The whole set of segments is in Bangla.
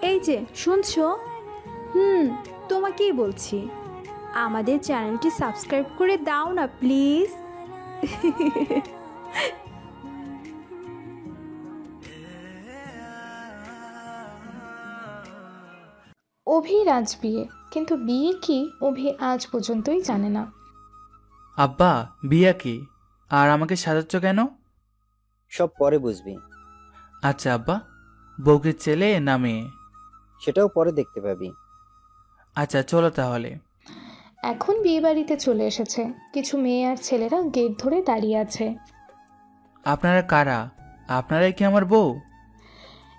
এই যে শুনছো? হুম, তোমাকেই বলছি। আমাদের চ্যানেলটি সাবস্ক্রাইব করে দাও না প্লিজ। অভির আজ বিয়ে, কিন্তু বিয়ে কি অভি আজ পর্যন্তই জানে না। আব্বা, বিয়া কি? আর আমাকে সাজাচ্ছ কেন? সব পরে বুঝবি। আচ্ছা আব্বা, বউকে ছেলে না মেয়ে? সেটাও পরে দেখতে পাবি। আচ্ছা চলো তাহলে। এখন বিয়ে বাড়িতে চলে এসেছে, কিছু মেয়ে আর ছেলেরা গেট ধরে দাঁড়িয়ে আছে। আপনারা কারা? আপনারাই কি আমার বউ?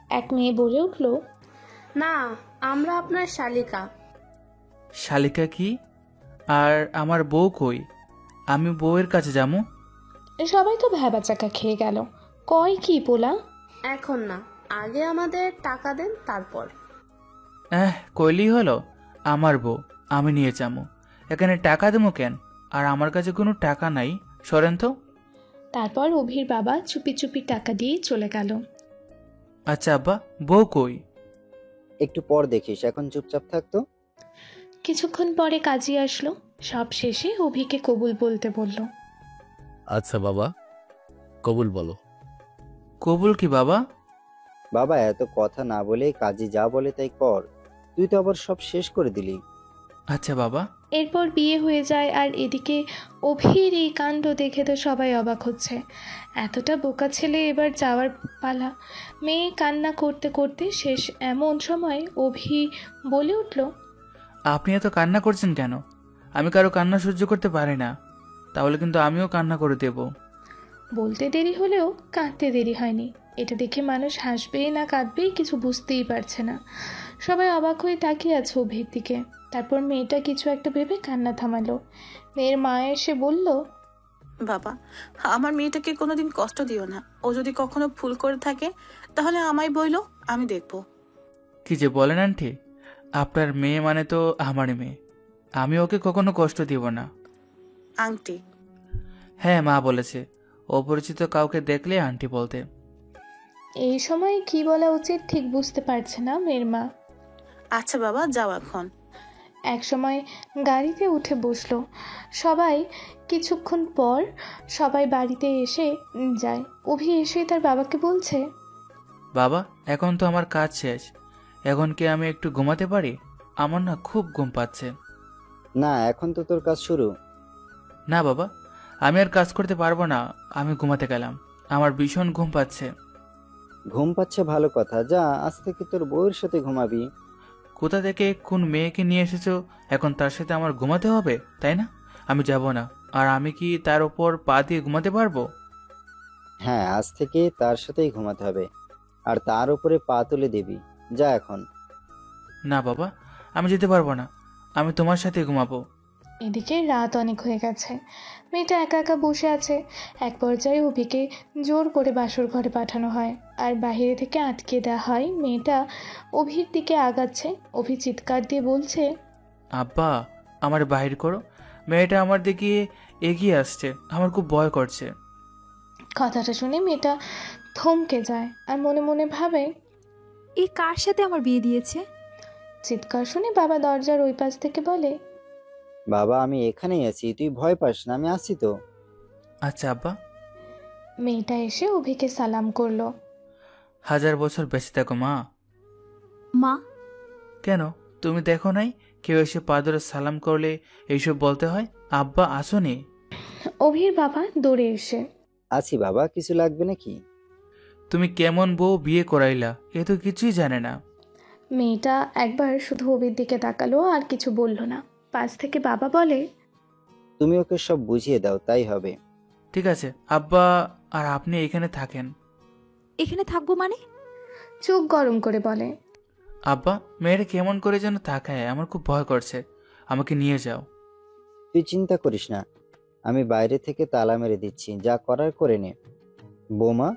এক মেয়ে বলে উঠল, না, আমরা আপনার শালিকা। শালিকা কি? আর আমার বউ কই? আমি বউয়ের কাছে যাবো? সবাই তো ভ্যাবাচাকা খেয়ে গেল। কয় কি পোলা? এখন না, আগে আমাদের টাকা দেন তারপর। কইলি হলো, আমার বউ আমি নিয়ে যাবো। এখানে টাকা দেবো কেন? আর আমার কাছে কোনো টাকা নাই, সরেন তো। তারপর অভির বাবা চুপি চুপি টাকা দিয়ে চলে গেল। আচ্ছা আব্বা, বউ কই? একটু পর দেখিস, এখন চুপচাপ থাকতো। কিছুক্ষণ পরে কাজী আসলো, সব শেষে অভিকে কবুল বলতে বলল। আচ্ছা বাবা, কবুল বলো। কবুল কি বাবা? বাবা, এত কথা না বলে কাজী যা বলে তাই কর। তুই তো আবার সব শেষ করে দিলি। আচ্ছা বাবা। এরপর বিয়ে হয়ে যায়, আর এদিকে অভির এই কাণ্ড দেখে তো সবাই অবাক হচ্ছে। এতটা বোকা ছেলে এবার যাওয়ার পালা। মেয়ে কান্না করতে করতে শেষ, এমন সময় অভি বলে উঠল, আপনি এত কান্না করছেন কেন? আমি কারো কান্না সহ্য করতে পারি না। তাহলে কিন্তু আমিও কান্না করে দেব। বলতে দেরি হলেও কাঁদতে দেরি হয়নি। এটা দেখে মানুষ হাসবেই না কাঁদবেই কিছু বুঝতেই পারছে না। সবাই অবাক হয়ে তাকিয়ে আছে অভির দিকে। তারপর মেয়েটা কিছু একটা ভেবে কান্না থামালো। মেয়ের মা এসে বলল, বাবা, আমার মেয়েটাকে কোনোদিন কষ্ট দিও না। ও যদি কখনো ভুল করে থাকে তাহলে আমায় বইলো, আমি দেখবো। কি যে বলেন আন্টি, আপনার মেয়ে মানে তো আমারই মেয়ে। আমি ওকে কখনো কষ্ট দিব না। আংটি। হ্যাঁ, মা বলেছে অপরিচিত কাউকে দেখলে আন্টি বলতে। এই সময় কি বলা উচিত ঠিক বুঝতে পারছে না মেয়ের মা। আচ্ছা বাবা, যাও এখন। এক সময় গাড়িতে উঠে বসলো সবাই। কিছুক্ষণ পর সবাই বাড়িতে এসে যায়। অভি এসে তার বাবাকে বলছে, বাবা, এখন তো আমার কাজ শেষ। এখন কি আমি একটু ঘুমাতে পারি? আমার না খুব ঘুম পাচ্ছে। না, এখন তো তোর কাজ শুরু। না বাবা, আমি আর কাজ করতে পারবো না। আমি ঘুমাতে গেলাম, আমার ভীষণ ঘুম পাচ্ছে। ঘুম পাচ্ছে ভালো কথা, যা আজ থেকে তোর বউয়ের সাথে ঘুমাবি। কোথা থেকে কোন মেয়েকে নিয়ে এসেছো? এখন তার সাথে আমার ঘুমাতে হবে, তাই না? আমি যাব না। আর আমি কি তার উপর পা দিয়ে ঘুমাতে পারবো? হ্যাঁ, আজ থেকে তার সাথেই ঘুমাতে হবে, আর তার উপরে পা তুলে দিবি। যা এখন। না বাবা, আমি যেতে পারবো না। আমি তোমার সাথে ঘুমাবো। এদিকে রাত অনেক হয়ে গেছে। মেয়েটা একা একা বসে আছে। এক পর্যায়ে অভিকে জোর করে বাসর ঘরে পাঠানো হয়, আর বাইরে থেকে আটকে দেওয়া হয়। মেয়েটা অভির দিকে আগাচ্ছে। অভি চিৎকার দিয়ে বলছে, আব্বা, আমার বাহির করো। মেয়েটা আমার দিকে এগিয়ে আসছে, আমার খুব ভয় করছে। কথাটা শুনে মেয়েটা থমকে যায় আর মনে মনে ভাবে, এই কার সাথে আমার বিয়ে দিয়েছে? চিৎকার শুনে বাবা দরজার ওই পাশ থেকে বলে, বাবা, আমি এখানেই আছি, তুই ভয় পাস না, আমি আছি তো। আচ্ছা আব্বা। মেয়েটা এসে অভিকে সালাম করলো। হাজার বছর বেঁচে থাকো মা। মা? কেন, তুমি দেখো নাই কেউ এসে পা ধরে সালাম করলে এইসব বলতে হয়? আব্বা আসোনি? অভির বাবা দৌড়ে এসে, আছি বাবা, কিছু লাগবে নাকি? তুমি কেমন বউ বিয়ে করাইলা, এ তো কিছুই জানে না। মেয়েটা একবার শুধু অভির দিকে তাকালো, আর কিছু বলল না। পাশ থেকে বাবা বলে, তুমি ওকে সব বুঝিয়ে দাও, তাই হবে। ঠিক আছে আব্বা, আর আপনি এখানে থাকেন। এখানে থাকবো মানে? চোখ গরম করে বলে, আব্বা, মেয়েটা কেমন করে যেন তাকায়, আমার খুব ভয় করছে। আমাকে নিয়ে যাও। তুই চিন্তা করিস না, আমি বাইরে থেকে তালা মেরে দিচ্ছি, যা করার করে নে। বৌমা,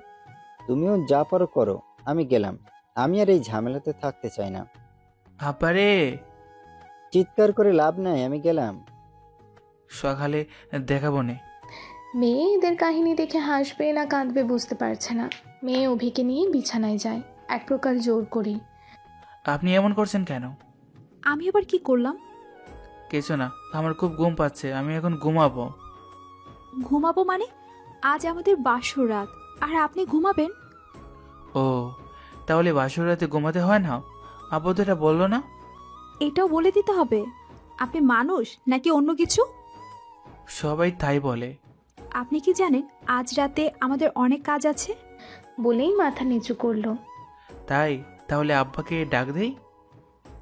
তুমিও যা পারো করো, আমি গেলাম। আমি আর এই ঝামেলাতে থাকতে চাই না। আব্বা রে। চিৎকার করে লাভ নাই, আমি গেলাম। সকালে দেখাবো নে। মেয়ে এদের কাহিনী দেখে হাসবে না কাঁদবে বুঝতে পারছে না। মেয়ে অভিকে নিয়ে বিছানায় যায়, এক প্রকার জোর করি। আপনি এমন করছেন কেন? আমি আবার কি করলাম? কিছু না, আমার খুব ঘুম পাচ্ছে, আমি এখন ঘুমাবো। ঘুমাবো মানে? আজ আমাদের বাসর রাত আর আপনি ঘুমাবেন? ও, তাহলে বাসর রাতে ঘুমাতে হয় না? আব্বু তো এটা বললো না। এটাও বলে দিতে হবে? আপনি মানুষ নাকি অন্য কিছু? সবাই তাই বলে। আপনি কি জানেন আজ রাতে আমাদের অনেক কাজ আছে? বলেই মাথা নিচু করলো। তাই? তাহলে আব্বাকে ডাক দেই?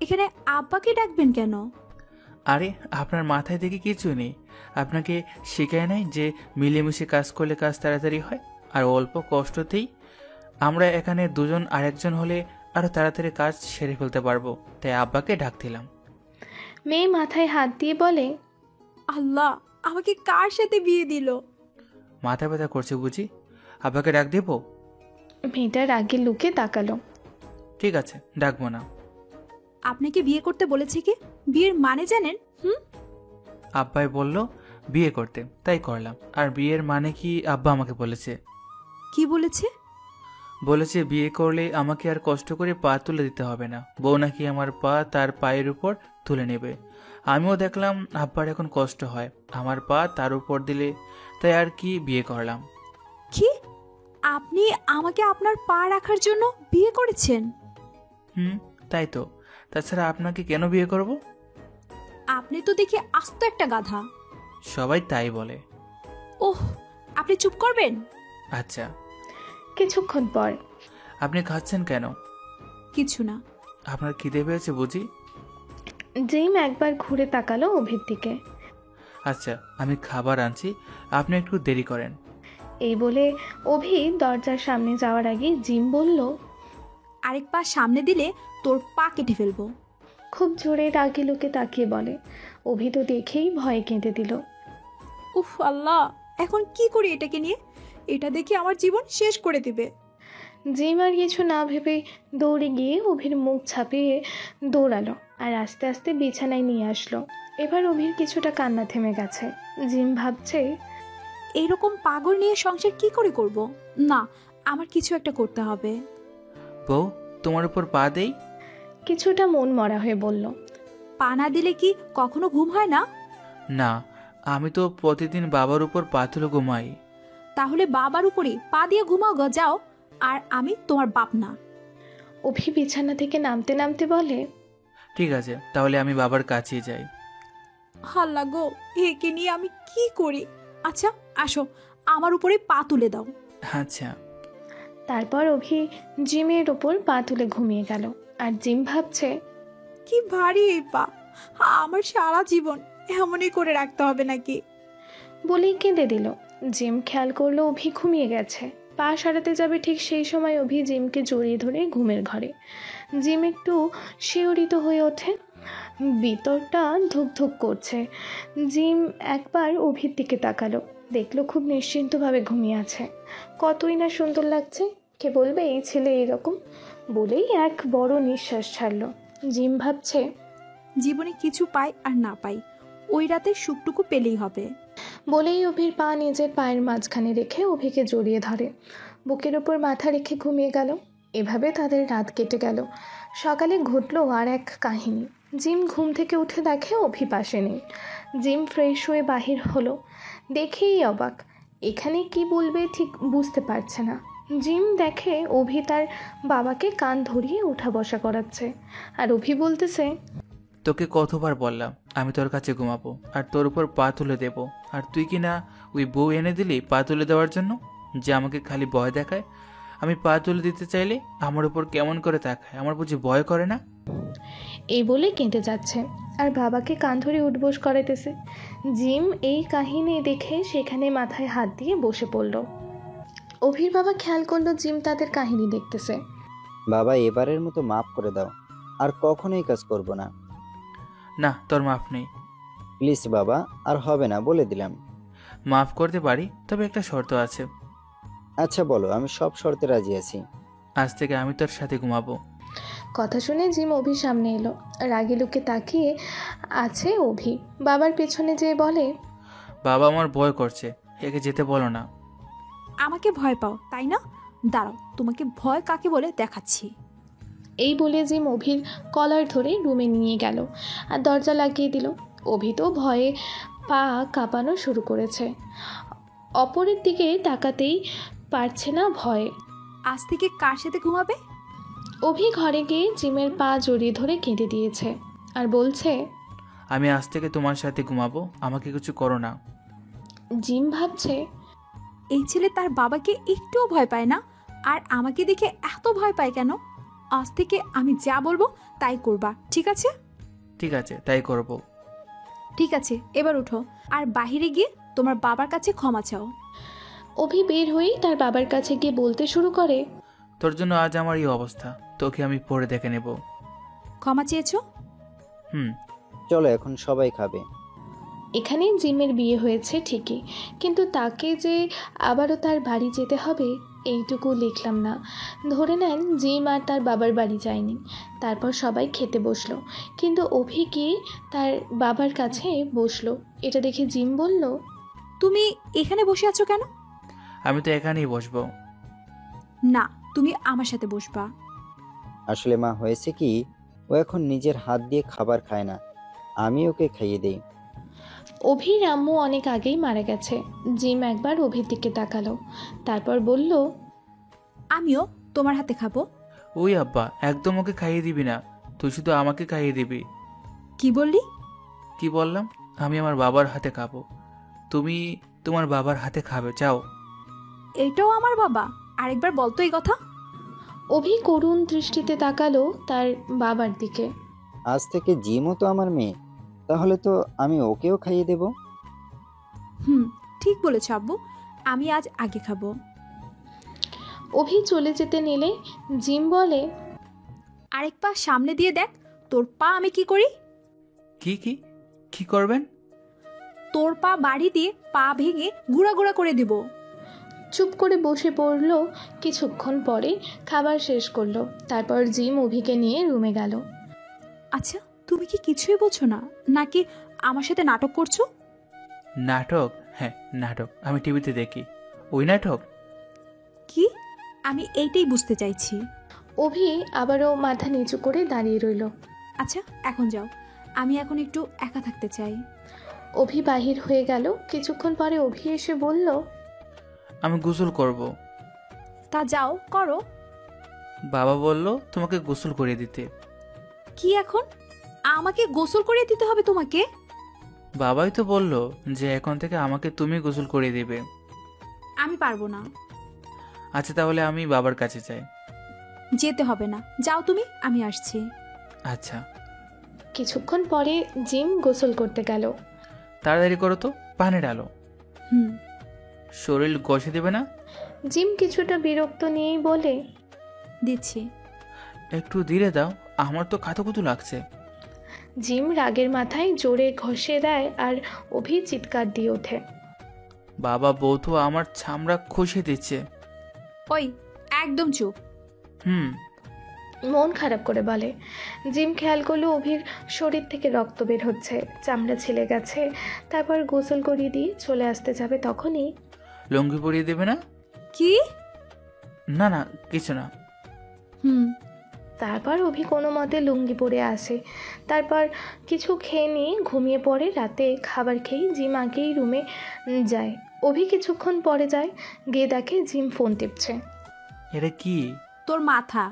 এখানে আব্বাকে ডাকবেন কেন? আরে আপনার মাথায় দেখি কিছু নেই। আপনাকে শেখায় নাই যে মিলেমিশে কাজ করলে কাজ তাড়াতাড়ি হয়, আর অল্প কষ্টতেই আমরা এখানে দুজন আরেকজন হলে আরো তাড়াতাড়ি কাজ সেরে ফেলতে পারবো। তাই আব্বাকে ডাক দিলাম। মেয়ে মাথায় হাত দিয়ে বলে, আল্লাহ, আমাকে কার সাথে বিয়ে দিল? মাথা ব্যথা করছে বুঝি? আব্বাকে ডাক দেবো? মেয়েটা রাগে লুকে তাকালো। ঠিক আছে, ডাকবো না। আপনাকে বিয়ে করতে বলেছে কি? বিয়ের মানে জানেন? আব্বাই বলল বিয়ে করতে, তাই করলাম। আর বিয়ের মানে কি আব্বা আমাকে বলেছে। কি বলেছে? বলেছে বিয়ে করলে আমাকে আর কষ্ট করে পা তুলে দিতে হবে না, বউ নাকি আমার পা তার পায়ের উপর তুলে নেবে। আমিও দেখলাম আব্বার এখন কষ্ট হয় আমার পা তার উপর দিলে, তাই আর কি বিয়ে করলাম। কি? আপনি আমাকে আপনার পা রাখার জন্য বিয়ে করেছেন? তাই তো। তাছাড়া আপনাকে কেন বিয়ে করব? আপনি তো দেখি আস্ত একটা গাধা। সবাই তাই বলে। ওহ, আপনি চুপ করবেন? আচ্ছা। কিছুক্ষণ পর, আপনি খাচ্ছেন কেন? কিছু না। আপনার খিদে পেয়েছে বুঝি? জিম একবার ঘুরে তাকালো অভির দিকে। আচ্ছা, আমি খাবার আনছি, আপনি একটু দেরি করেন। এই বলে অভি দরজার সামনে যাওয়ার আগে জিম বলল, আরেক পা সামনে দিলে তোর পা কেটে ফেলবো। খুব জোরে রাগে লুকে তাকিয়ে বলে। অভি তো দেখেই ভয়ে কেঁদে দিল। উফ আল্লাহ, এখন কি করি এটাকে নিয়ে? এটা দেখে আমার জীবন শেষ করে দিবে। জিম আর কিছু না ভেবে দৌড়ে গিয়ে অভির মুখ ছাপিয়ে দৌড়ালো আর আস্তে আস্তে বিছানায় নিয়ে আসলো। এবার অভির কিছুটা কান্না থেমে গেছে। জিম ভাবছে, এইরকম পাগল নিয়ে সংসার কি করে করব? না, আমার কিছু একটা করতে হবে। বউ, তোমার উপর পা দেই? কিছুটা মন মরা হয়ে বলল, পা না দিলে কি কখনো ঘুম হয় না? না, আমি তো প্রতিদিন বাবার উপর পা তুলে ঘুমাই। তাহলে বাবার উপরে পা দিয়ে ঘুমাও গো, যাও। আর আমি তোমার বাপ না। অভি বিছানা থেকে নামতে নামতে বলে, ঠিক আছে, তাহলে আমি বাবার কাছে যাই। হাল্লা গো, একে নিয়ে আমি কি করি? আচ্ছা আসো, আমার উপরে পা তুলে দাও। আচ্ছা। তারপর অভি জিমের ওপর পা তুলে ঘুমিয়ে গেল। আর জিম ভাবছে, কি ভারী এই পা, আমার সারা জীবন এমনই করে রাখতে হবে নাকি? বলেই কেঁদে দিল। জিম খেয়াল করলো অভি ঘুমিয়ে গেছে। পা সারাতে যাবে ঠিক সেই সময় অভি জিমকে জড়িয়ে ধরে ঘুমের ঘরে। জিম একটু শিহরিত হয়ে ওঠে, ভিতরটা ধুকধুক করছে। জিম একবার অভির দিকে তাকালো, দেখলো খুব নিশ্চিন্তভাবে ঘুমিয়ে আছে। কতই না সুন্দর লাগছে, কে বলবে এই ছেলে এইরকম? বলেই এক বড় নিঃশ্বাস ছাড়লো। জিম ভাবছে, জীবনে কিছু পাই আর না পাই, ওই রাতে সুখটুকু পেলেই হবে। বলেই অভির পা নিজের পায়ের মাঝখানে রেখে অভিকে জড়িয়ে ধরে বুকের ওপর মাথা রেখে ঘুমিয়ে গেল। এভাবে তাদের রাত কেটে গেল। সকালে ঘটলো আর এক কাহিনী। জিম ঘুম থেকে উঠে দেখে অভি পাশে নেই। জিম ফ্রেশ হয়ে বাহির হলো, দেখেই অবাক, এখানে কি বলবে ঠিক বুঝতে পারছে না। জিম দেখে অভি তার বাবাকে কান ধরিয়ে ওঠা বসা করাচ্ছে। আর অভি বলতেছে, তোকে কতবার বললাম আমি তোর কাছে ঘুমাবো আর তোর উপর পা তুলে দেব, আর তুই কি না ওই বউ এনে দিলি পা তুলে দেওয়ার জন্য, যে আমাকে খালি ভয় দেখায়। আমি পা তুলে দিতে চাইলে আমার উপর কেমন করে তাকায়, আমার বুঝি ভয় করে না? এই বলে কেঁদে যাচ্ছে আর বাবাকে কান ধরে উঠবোস করাইতেছে। জিম এই কাহিনী দেখে সেখানে মাথায় হাত দিয়ে বসে পড়ল। অভির বাবা খেয়াল করলো জিম তাদের কাহিনী দেখতেছে। বাবা, এবারের মতো মাফ করে দাও, আর কখনোই কাজ করব না। না, তোর মাফ নেই। প্লিজ বাবা, আর হবে না বলে দিলাম। মাফ করতে পারি, তবে একটা শর্ত আছে। আচ্ছা বলো, আমি সব শর্তে রাজি আছি। আজ থেকে আমি তোর সাথে ঘুমাবো। কথা শুনে জিম অভির সামনে এলো। রাগী লুকে তাকিয়ে আছে অভি। বাবার পেছনে যেয়ে বলে, বাবা আমার ভয় করছে, একে যেতে বলো না। আমাকে ভয় পাও তাই না? দাঁড়াও, তোমাকে ভয় কাকে বলে দেখাচ্ছি। এই বলে জিম অভির কলার ধরে রুমে নিয়ে গেল আর দরজা লাগিয়ে দিল। অভি তো ভয়ে পা কাঁপানো শুরু করেছে, অপরের দিকে তাকাতেই পারছে না ভয়ে। আজ থেকে কার সাথে ঘুমাবে? অভি ঘরে গিয়ে জিমের পা জড়িয়ে ধরে কেঁদে দিয়েছে আর বলছে, আমি আজ থেকে তোমার সাথে ঘুমাবো, আমাকে কিছু করো না। জিম ভাবছে, এই ছেলে তার বাবাকে একটুও ভয় পায় না, আর আমাকে দেখে এত ভয় পায় কেন? আজ থেকে আমি যা বলবো তাই করবা, ঠিক আছে? ঠিক আছে, তাই করব। ঠিক আছে, এবার উঠো আর বাইরে গিয়ে তোমার বাবার কাছে ক্ষমা চাও। অভি বের হয়েই তার বাবার কাছে গিয়ে বলতে শুরু করে, তোর জন্য আজ আমার এই অবস্থা, তোকে আমি পরে দেখে নেব। ক্ষমা চেয়েছো? হুম। চলো এখন সবাই খাবে। এখানে জিমের বিয়ে হয়েছে ঠিকই, কিন্তু তাকে যে আবারও তার বাড়ি যেতে হবে এইটুকু লিখলাম না। ধরে নেন জিম আর তার বাবার বাড়ি যায়নি। তারপর সবাই খেতে বসলো, কিন্তু অভি গিয়ে তার বাবার কাছে বসলো। এটা দেখে জিম বলল, তুমি এখানে বসে আছো কেন? আমি তো এখানেই বসবো। না, তুমি আমার সাথে বসবা। আসলে মা, হয়েছে কি, ও এখন নিজের হাত দিয়ে খাবার খায় না, আমি ওকে খাইয়ে দেই। অভির আম্মু অনেক আগেই মারা গেছে। জিম একবার অভির দিকে তাকালো, তারপর বলল, আমিও তোমার হাতে খাবো। ওই আব্বা, একদম ওকে খাইয়ে দিবি না, তুই শুধু আমাকে খাইয়ে দিবি। কি বললি? কি বললাম? আমি আমার বাবার হাতে খাবো, তুমি তোমার বাবার হাতে খাবে, চাও? এটাও আমার বাবা? আরেকবার বলতো এই কথা। অভি করুণ দৃষ্টিতে তাকালো তার বাবার দিকে। আজ থেকে জিমও তো আমার মেয়ে, তাহলে তো আমি ওকেও খাইয়ে দেব। ঠিক বলেছ আব্বু, আমি আজ আগে খাবো। অভি চলে যেতে নিলে জিম বলে, আরেক পা সামনে দিয়ে দেখ, তোর পা আমি কি করি। কি কি কি করবেন? তোর পা বাড়ি দিয়ে পা ভেঙে গুঁড়া গুঁড়া করে দেব। চুপ করে বসে পড়লো। কিছুক্ষণ পরে খাবার শেষ করলো। তারপর জিম অভিকে নিয়ে রুমে গেল। আচ্ছা, তুমি কি কিছুই বোঝো না, নাকি আমার সাথে নাটক করছো? নাটক? হ্যাঁ, নাটক আমি টিভিতে দেখি। ওই নাটক? কি? আমি এইটাই বুঝতে চাইছি। অভি আবারও মাথা নিচু করে দাঁড়িয়ে রইল। আচ্ছা, এখন যাও, আমি এখন একটু একা থাকতে চাই। অভি বাহির হয়ে গেল। কিছুক্ষণ পরে অভি এসে বলল, আমি গোসল করব। তা যাও, করো। বাবা বলল তোমাকে গোসল করে দিতে। কি এখন আমাকে গোসল করে দিতে হবে তোমাকে? বাবাই তো বলল যে এখন থেকে আমাকে তুমি গোসল করে দিবে। আমি পারবো না। আচ্ছা, তাহলে আমি বাবার কাছে যাই। যেতে হবে না, যাও তুমি, আমি আসছি। আচ্ছা। কিছুক্ষণ পরে জিম গোসল করতে গেল। তাড়াতাড়ি করো তো, পানি ডালো। হুম। শরীর ঘষে দেবে না? জিম কিছুটা বিরক্ত নিয়েই বলে, দিচ্ছি। একটু ধীরে দাও, আমার তো খাতুকুতু লাগছে। জিম রাগের মাথায় জোরে ঘষে দেয় আর অভি চিৎকার দিয়ে ওঠে। বাবা, বউ তো আমার চামড়া খসে দিচ্ছে। ওই, একদম চুপ। হুম। মন খারাপ করে বলে। জিম খেয়াল করলো অভির শরীর থেকে রক্ত বের হচ্ছে, চামড়া ছিলে গেছে। তারপর গোসল করিয়ে দিয়ে চলে আসতে যাবে তখনই, লুঙ্গি পরিয়ে দেবে না? কি? না না, কিছু না। হুম। তারপর অভি কোনো মতে লুঙ্গি পরে আসে। তারপর কিছু খেয়ে নিয়ে ঘুমিয়ে পড়ে। রাতে খাবার খেয়ে জিম আগেই রুমে যায়। অভি কিছুক্ষণ পরে যায়, গিয়ে দেখে জিম ফোন টিপছে। এটা কি? তোর মাথা।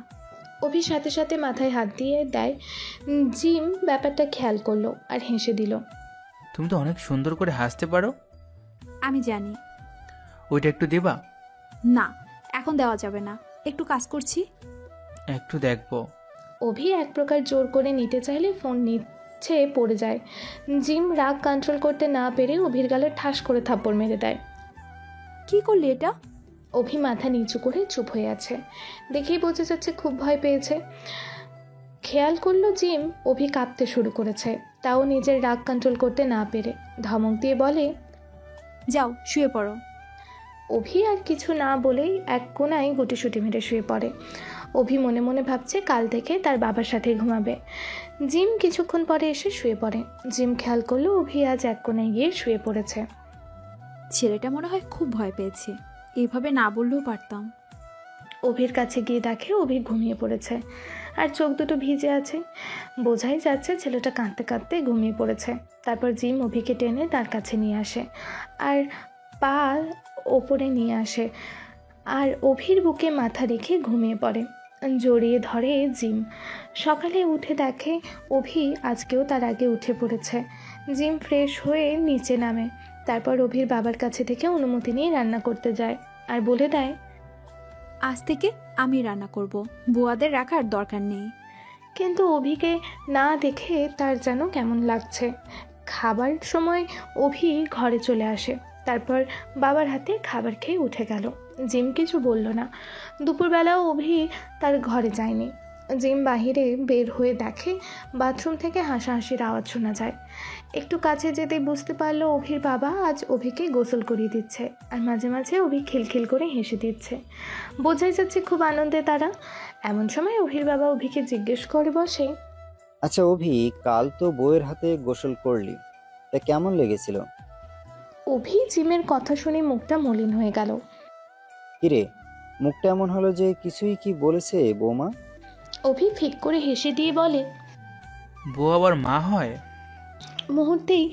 অভির সাথে সাথে মাথায় হাত দিয়ে দেয়। জিম ব্যাপারটা খেয়াল করলো আর হেসে দিল। তুমি তো অনেক সুন্দর করে হাসতে পারো। আমি জানি। ওইটা একটু দেবা? না, এখন দেওয়া যাবে না, একটু কাজ করছি। একটু দেখবো। অভি এক প্রকার জোর করে নিতে চাইলে ফোন নিচ্ছে পড়ে যায়। জিম রাগ কন্ট্রোল করতে না পেরে অভির গালে ঠাস করে থাপ্পড় মেরে দেয়। কি করলি এটা? অভি মাথা নিচু করে চুপ হয়ে আছে। দেখেই বোঝা যাচ্ছে খুব ভয় পেয়েছে। খেয়াল করলো জিম অভি কাঁপতে শুরু করেছে, তাও নিজের রাগ কন্ট্রোল করতে না পেরে ধমক দিয়ে বলে, যাও শুয়ে পড়ো। অভি আর কিছু না বলেই এক কোনায় গুটিসুটি মেরে শুয়ে পড়ে। অভি মনে মনে ভাবছে কাল থেকে তার বাবার সাথে ঘুমাবে। জিম কিছুক্ষণ পরে এসে শুয়ে পড়ে। জিম খেয়াল করলো অভি আজ এক কোনায় গিয়ে শুয়ে পড়েছে। ছেলেটা মনে হয় খুব ভয় পেয়েছে, এইভাবে না বললেও পারতাম। অভির কাছে গিয়ে দেখে অভি ঘুমিয়ে পড়েছে। আর চোখ দুটো ভিজে আছে। বোঝাই যাচ্ছে ছেলেটা কাঁদতে কাঁদতে ঘুমিয়ে পড়েছে। তারপর জিম অভিকে টেনে তার কাছে নিয়ে আসে আর পা ওপরে নিয়ে আসে আর অভির বুকে মাথা রেখে ঘুমিয়ে পড়ে। জড়িয়ে ধরে জিম। সকালে উঠে দেখে অভি আজকেও তার আগে উঠে পড়েছে। জিম ফ্রেশ হয়ে নিচে নামে। তারপর অভির বাবার কাছে থেকে অনুমতি নিয়ে রান্না করতে যায় আর বলে দেয়, আজ থেকে আমি রান্না করব, বুয়াদের রাখার দরকার নেই। কিন্তু অভিকে না দেখে তার যেন কেমন লাগছে। খাবার সময় অভি ঘরে চলে আসে। তারপর বাবার হাতে খাবার খেয়ে উঠে গেল। জিম কিছু বলল না। দুপুরবেলাও অভি তার ঘরে যায়নি। জিম বাহিরে বের হয়ে দেখে বাথরুম থেকে হাসাহাসির আওয়াজ শোনা যায়। একটু কাছে যেতে বুঝতে পারলো অভির বাবা আজ অভিকে গোসল করিয়ে দিচ্ছে আর মাঝে মাঝে অভি খিলখিল করে হেসে দিচ্ছে। বোঝাই যাচ্ছে খুব আনন্দে তারা। এমন সময় অভির বাবা অভিকে জিজ্ঞেস করে বসে, আচ্ছা অভি, কাল তো বউয়ের হাতে গোসল করলি, তা কেমন লেগেছিল? অভি জিমের কথা শুনে মুখটা মলিন হয়ে গেল। কিরে, মুখটা এমন হলো যে কিছুই কি বলেছে বৌমা? অভি ফিক করে হেসে দিয়ে বলে, বউ আবার মা হয়? মুহূর্তেই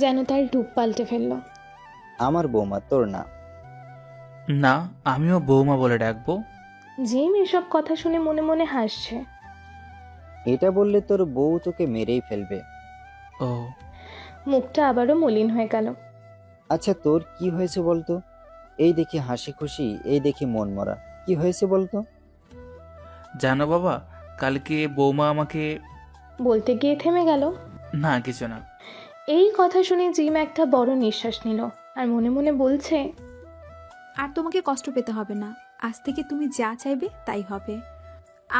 যেন তার রূপ পাল্টে ফেলল। আমার বৌমা, তোর না। না, আমিও বৌমা বলে ডাকবো। জিম এসব কথা শুনে মনে মনে হাসছে। এটা বললে তোর বউ তোকে মেরেই ফেলবে। ও, মুখটা আবারও মলিন হয়ে গেল। আচ্ছা তোর কি হয়েছে বলতো? এই দেখি হাসি খুশি, এই দেখি মন মরা, কি হয়েছে বলতো? জানো বাবা, কালকে বৌমা আমাকে... বলতে গিয়ে থেমে গেল। না, কিছু না। এই কথা শুনে জিম একটা বড় নিঃশ্বাস নিল আর মনে মনে বলছে, আর তোমাকে কষ্ট পেতে হবে না, আজ থেকে তুমি যা চাইবে তাই হবে।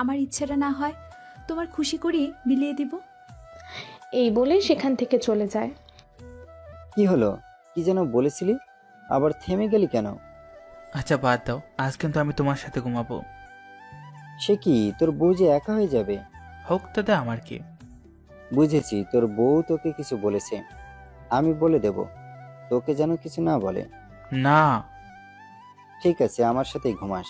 আমার ইচ্ছাটা না হয় তোমার খুশি করিয়ে বিলিয়ে দিব। এই বলে সেখান থেকে চলে যায়। কি হলো, কি যেন বলেছিলি, আবার থেমে গেলি কেন? আচ্ছা বাদ দাও, আজ কিন্তু আমি তোমার সাথে ঘুমাবো। সে কি, তোর বউ যে একা হয়ে যাবে? হোক, তাতে আমার কি? বুঝেছি, তোর বউ তোকে কিছু বলেছে, আমি বলে দেব, তোকে যেন কিছু না বলে। না। ঠিক আছে, আমার সাথেই ঘুমাস।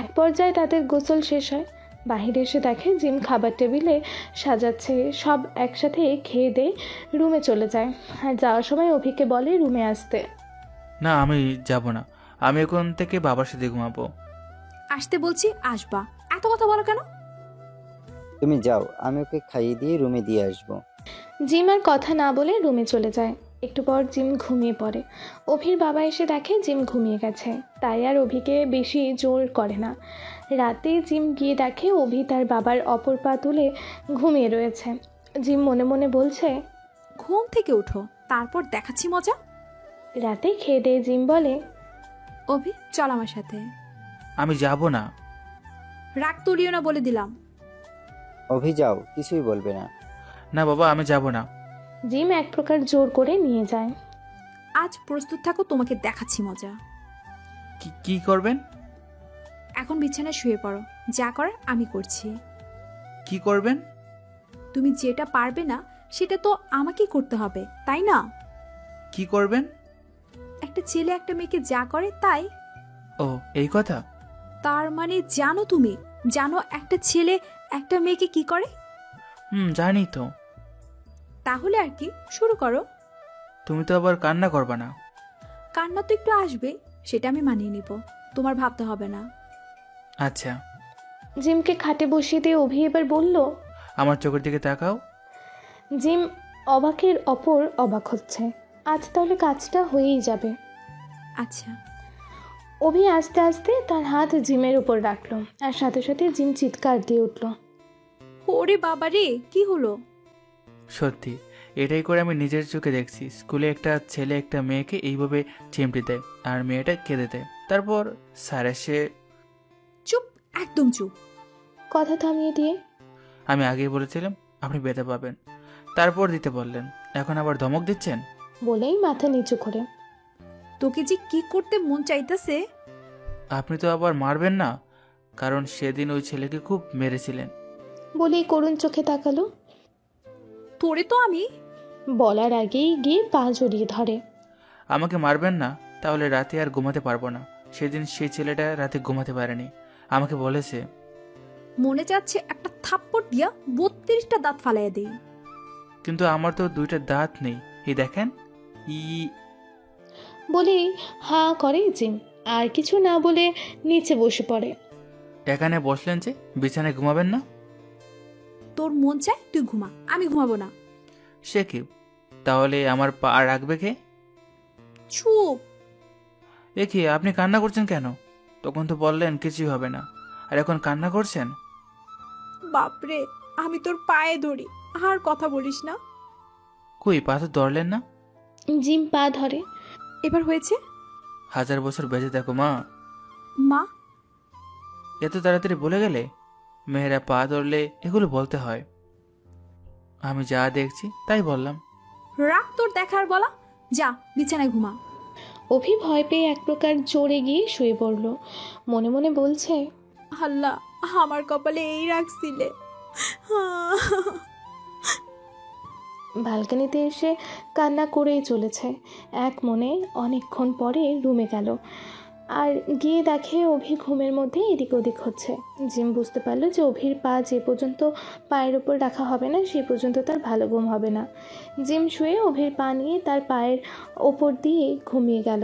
এক পর্যায়ে তাদের গোসল শেষ হয়। বাহিরে এসে দেখে জিম খাবার টেবিলে সাজাচ্ছে। সব একসাথে খেয়ে দিয়ে রুমে চলে যায় আর যাওয়ার সময় অভিকে বলে রুমে আসতে। না, আমি যাব না। আমি এখন থেকে বাবার সাথে ঘুমাবো। আসতে বলছি আসবা, এত কথা বলো কেন? তুমি যাও, আমি ওকে খাইয়ে দিয়ে রুমে দিয়ে আসবো। জিম আর কথা না বলে রুমে চলে যায়। একটু পর জিম ঘুমিয়ে পড়ে। অভির বাবা এসে দেখে জিম ঘুমিয়ে গেছে, তাই আর অভিকে বেশি জোর করে না। রাতে জিম গিয়ে দেখে অভি তার বাবার অপর পা তুলে ঘুমিয়ে রয়েছে। জিম মনে মনে বলছে, ঘুম থেকে উঠো, তারপর দেখাচ্ছি মজা। রাতে খেয়ে দিয়ে জিম বলে, অভি চল আমার সাথে। আমি যাব না। রাগ তুলিও না বলে দিলাম। অভি যাও, কিছুই বলবে না। না বাবা, আমি যাব না। জিম এক প্রকার জোর করে নিয়ে যায়। আজ প্রস্তুত থাকো, তোমাকে দেখাচ্ছি মজা। কি করবেন? এখন বিছানায় শুয়ে পড়ো, যা করার আমি করছি। কি করবেন? তুমি যেটা পারবে না সেটা তো আমাকেই করতে হবে, তাই না? কি করবেন? একটা ছেলে একটা মেয়েকে যা করে তাই। ও, এই কথা? তার মানে জানো, তুমি জানো একটা ছেলে একটা মেয়েকে কি করে? জানি তো। তাহলে আর কি, শুরু করো। তুমি তো আবার কান্না করবা না? কান্না তো একটু আসবে, সেটা আমি মানিয়ে নিব, তোমার ভাবতে হবে না। আচ্ছা। জিমকে খাটে বসিয়ে দিয়ে অভি এবার বলল, আমার চোখের দিকে তাকাও। জিম অবাকের অপর অবাক হচ্ছে। আজ তাহলে কাজটা হয়েই যাবে। আচ্ছা। অভি আস্তে আস্তে তার হাত জিমের উপর রাখলো আর সাথে সাথে জিম চিৎকার দিয়ে উঠল। ওরে বাবা রে, কি হলো? সত্যি, এটাই করে আমি নিজের চোখে দেখছি। স্কুলে একটা ছেলে একটা মেয়েকে এইভাবে চিমটি দেয় আর মেয়েটা কেঁদে দেয়। তারপর স্যার এসে... চুপ, একদম চুপ। কথা থামিয়ে দিয়ে, আমি আগেই বলেছিলাম আপনি বেঁধে পাবেন, তারপর দিতে বললেন, এখন আবার ধমক দিচ্ছেন। বলেই মাথা নিচু করে, তোকে যে কি করতে মন চাইতেছে। আপনি তো আবার মারবেন না, কারণ সেদিন ওই ছেলেকে খুব মেরেছিলেন। বলেই করুণ চোখে তাকালো। তোরে তো আমি... বলার আগেই গিয়ে পা জড়িয়ে ধরে। আমাকে মারবেন না, তাহলে রাতে আর ঘুমাতে পারবো না। সেদিন সেই ছেলেটা রাতে ঘুমাতে পারেনি, আমাকে বলেছে। মনে চাচ্ছে একটা থাপ্পড় দিয়া 32টা দাঁত ফালাইয়া দেই। কিন্তু আমার তো 2টা দাঁত নেই, এই দেখেন। ই বলেই হা করে জিম, আর কিছু না বলে নিচে বসে পড়ে। এখানে বসলেন যে, বিছানায় ঘুমাবেন না? তোর মন চায় তুই ঘুমা, আমি ঘুমাবো না। সে কি? তাহলে আমার পা রাখবে কে? চুপ। এ কি, আপনি কান্না করছেন কেন? তখন তো বললেন কিছুই হবে না, আর এখন কান্না করছেন? বাপরে, আমি তোর পায়ে ধরি, আর কথা বলিস না। কই, পা তো ধরলেন না। জিম পা ধরে। এবার হয়েছে? 1000 বছর বেঁচে থাকো মা। মা? এত তাড়াতাড়ি বলে গেলে? মেয়েরা পা ধরলে এগুলো বলতে হয়। আমি যা দেখছি তাই বললাম। রাখ তোর দেখার বলা, যা বিছানায় ঘুমা। অভি ভয় পেয়ে এক প্রকার চড়ে গিয়ে শুয়ে পড়ল। মনে মনে বলছে, আল্লাহ, আমার কপালে এই রাখছিলে। ব্যালকনিতে এসে কান্না করেই চলেছে। এক মনে অনেকক্ষণ পরে রুমে গেল, আর গিয়ে দেখে অভি ঘুমের মধ্যে এদিক ওদিক হচ্ছে। জিম বুঝতে পারলো যে অভির পা যে পর্যন্ত পায়ের ওপর রাখা হবে না সে পর্যন্ত তার ভালো ঘুম হবে না। জিম শুয়ে অভির পা নিয়ে তার পায়ের ওপর দিয়ে ঘুমিয়ে গেল।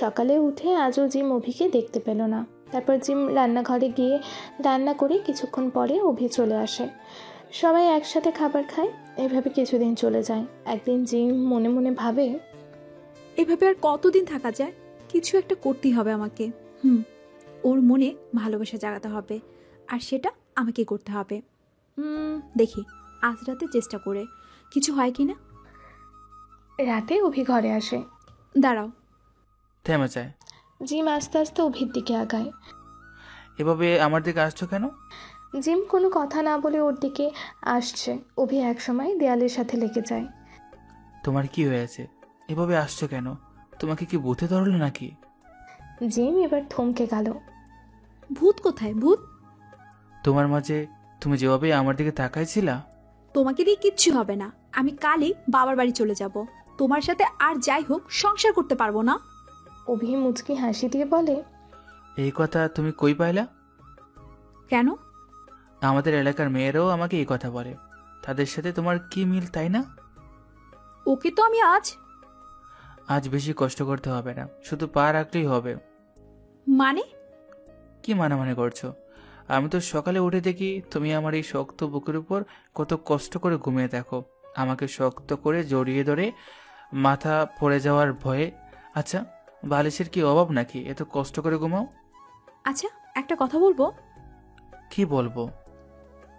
সকালে উঠে আজও জিম অভিকে দেখতে পেল না। তারপর জিম রান্নাঘরে গিয়ে রান্না করে কিছুক্ষণ পরে অভি চলে আসে। সবাই একসাথে খাবার খায়। এভাবে কিছুদিন চলে যায়। একদিন জিম মনে মনে ভাবে, এভাবে আর কতদিন থাকা যায়? কিছু একটা করতেই হবে আমাকে। ওর মনে ভালোবাসা জাগাতে হবে, আর সেটা আমাকে করতে হবে। দেখি আজ রাতে চেষ্টা করে কিছু হয় কি না। রাতে অভি ঘরে আসে। দাঁড়াও। থেমে যায়। জিম আস্তে আস্তে অভির দিকে আগায়। এভাবে আমার দিকে আসছো কেন? জিম কোনো কথা না বলে ওর দিকে আসছে। অভি একসময় দেয়ালের সাথে লেগে যায়। তোমার কি হয়েছে? এভাবে আসছো কেন? তোমাকে কি ভূতে ধরলো নাকি? জিম এবার থমকে গেল। ভূত কোথায়? ভূত তোমার মাঝে তুমি যেভাবে আমার দিকে তাকাইছিলা। তোমাকে দিয়ে কিচ্ছু হবে না। আমি কালই বাবার বাড়ি চলে যাব। তোমার সাথে আর যাই হোক সংসার করতে পারবো না। অভি মুচকি হাসি দিয়ে বলে, এই কথা তুমি কই পাইলা? কেন? আমাদের এলাকার মেয়েরাও আমাকে এই কথা বলে। তাদের সাথে তোমার কি মিল, তাই না? ওকে তো আমি আজ বেশি কষ্ট করতে হবে না, শুধু পা রাখলেই হবে। মানে? কি মানে করছো? আমি তো সকালে উঠে দেখি তুমি আমার এই শক্ত বুকের উপর কত কষ্ট করে ঘুমিয়ে দেখো, আমাকে শক্ত করে জড়িয়ে ধরে মাথা পড়ে যাওয়ার ভয়ে। আচ্ছা, বালিশের কি অভাব নাকি এত কষ্ট করে ঘুমাও? আচ্ছা, একটা কথা বলবো? কি বলবো?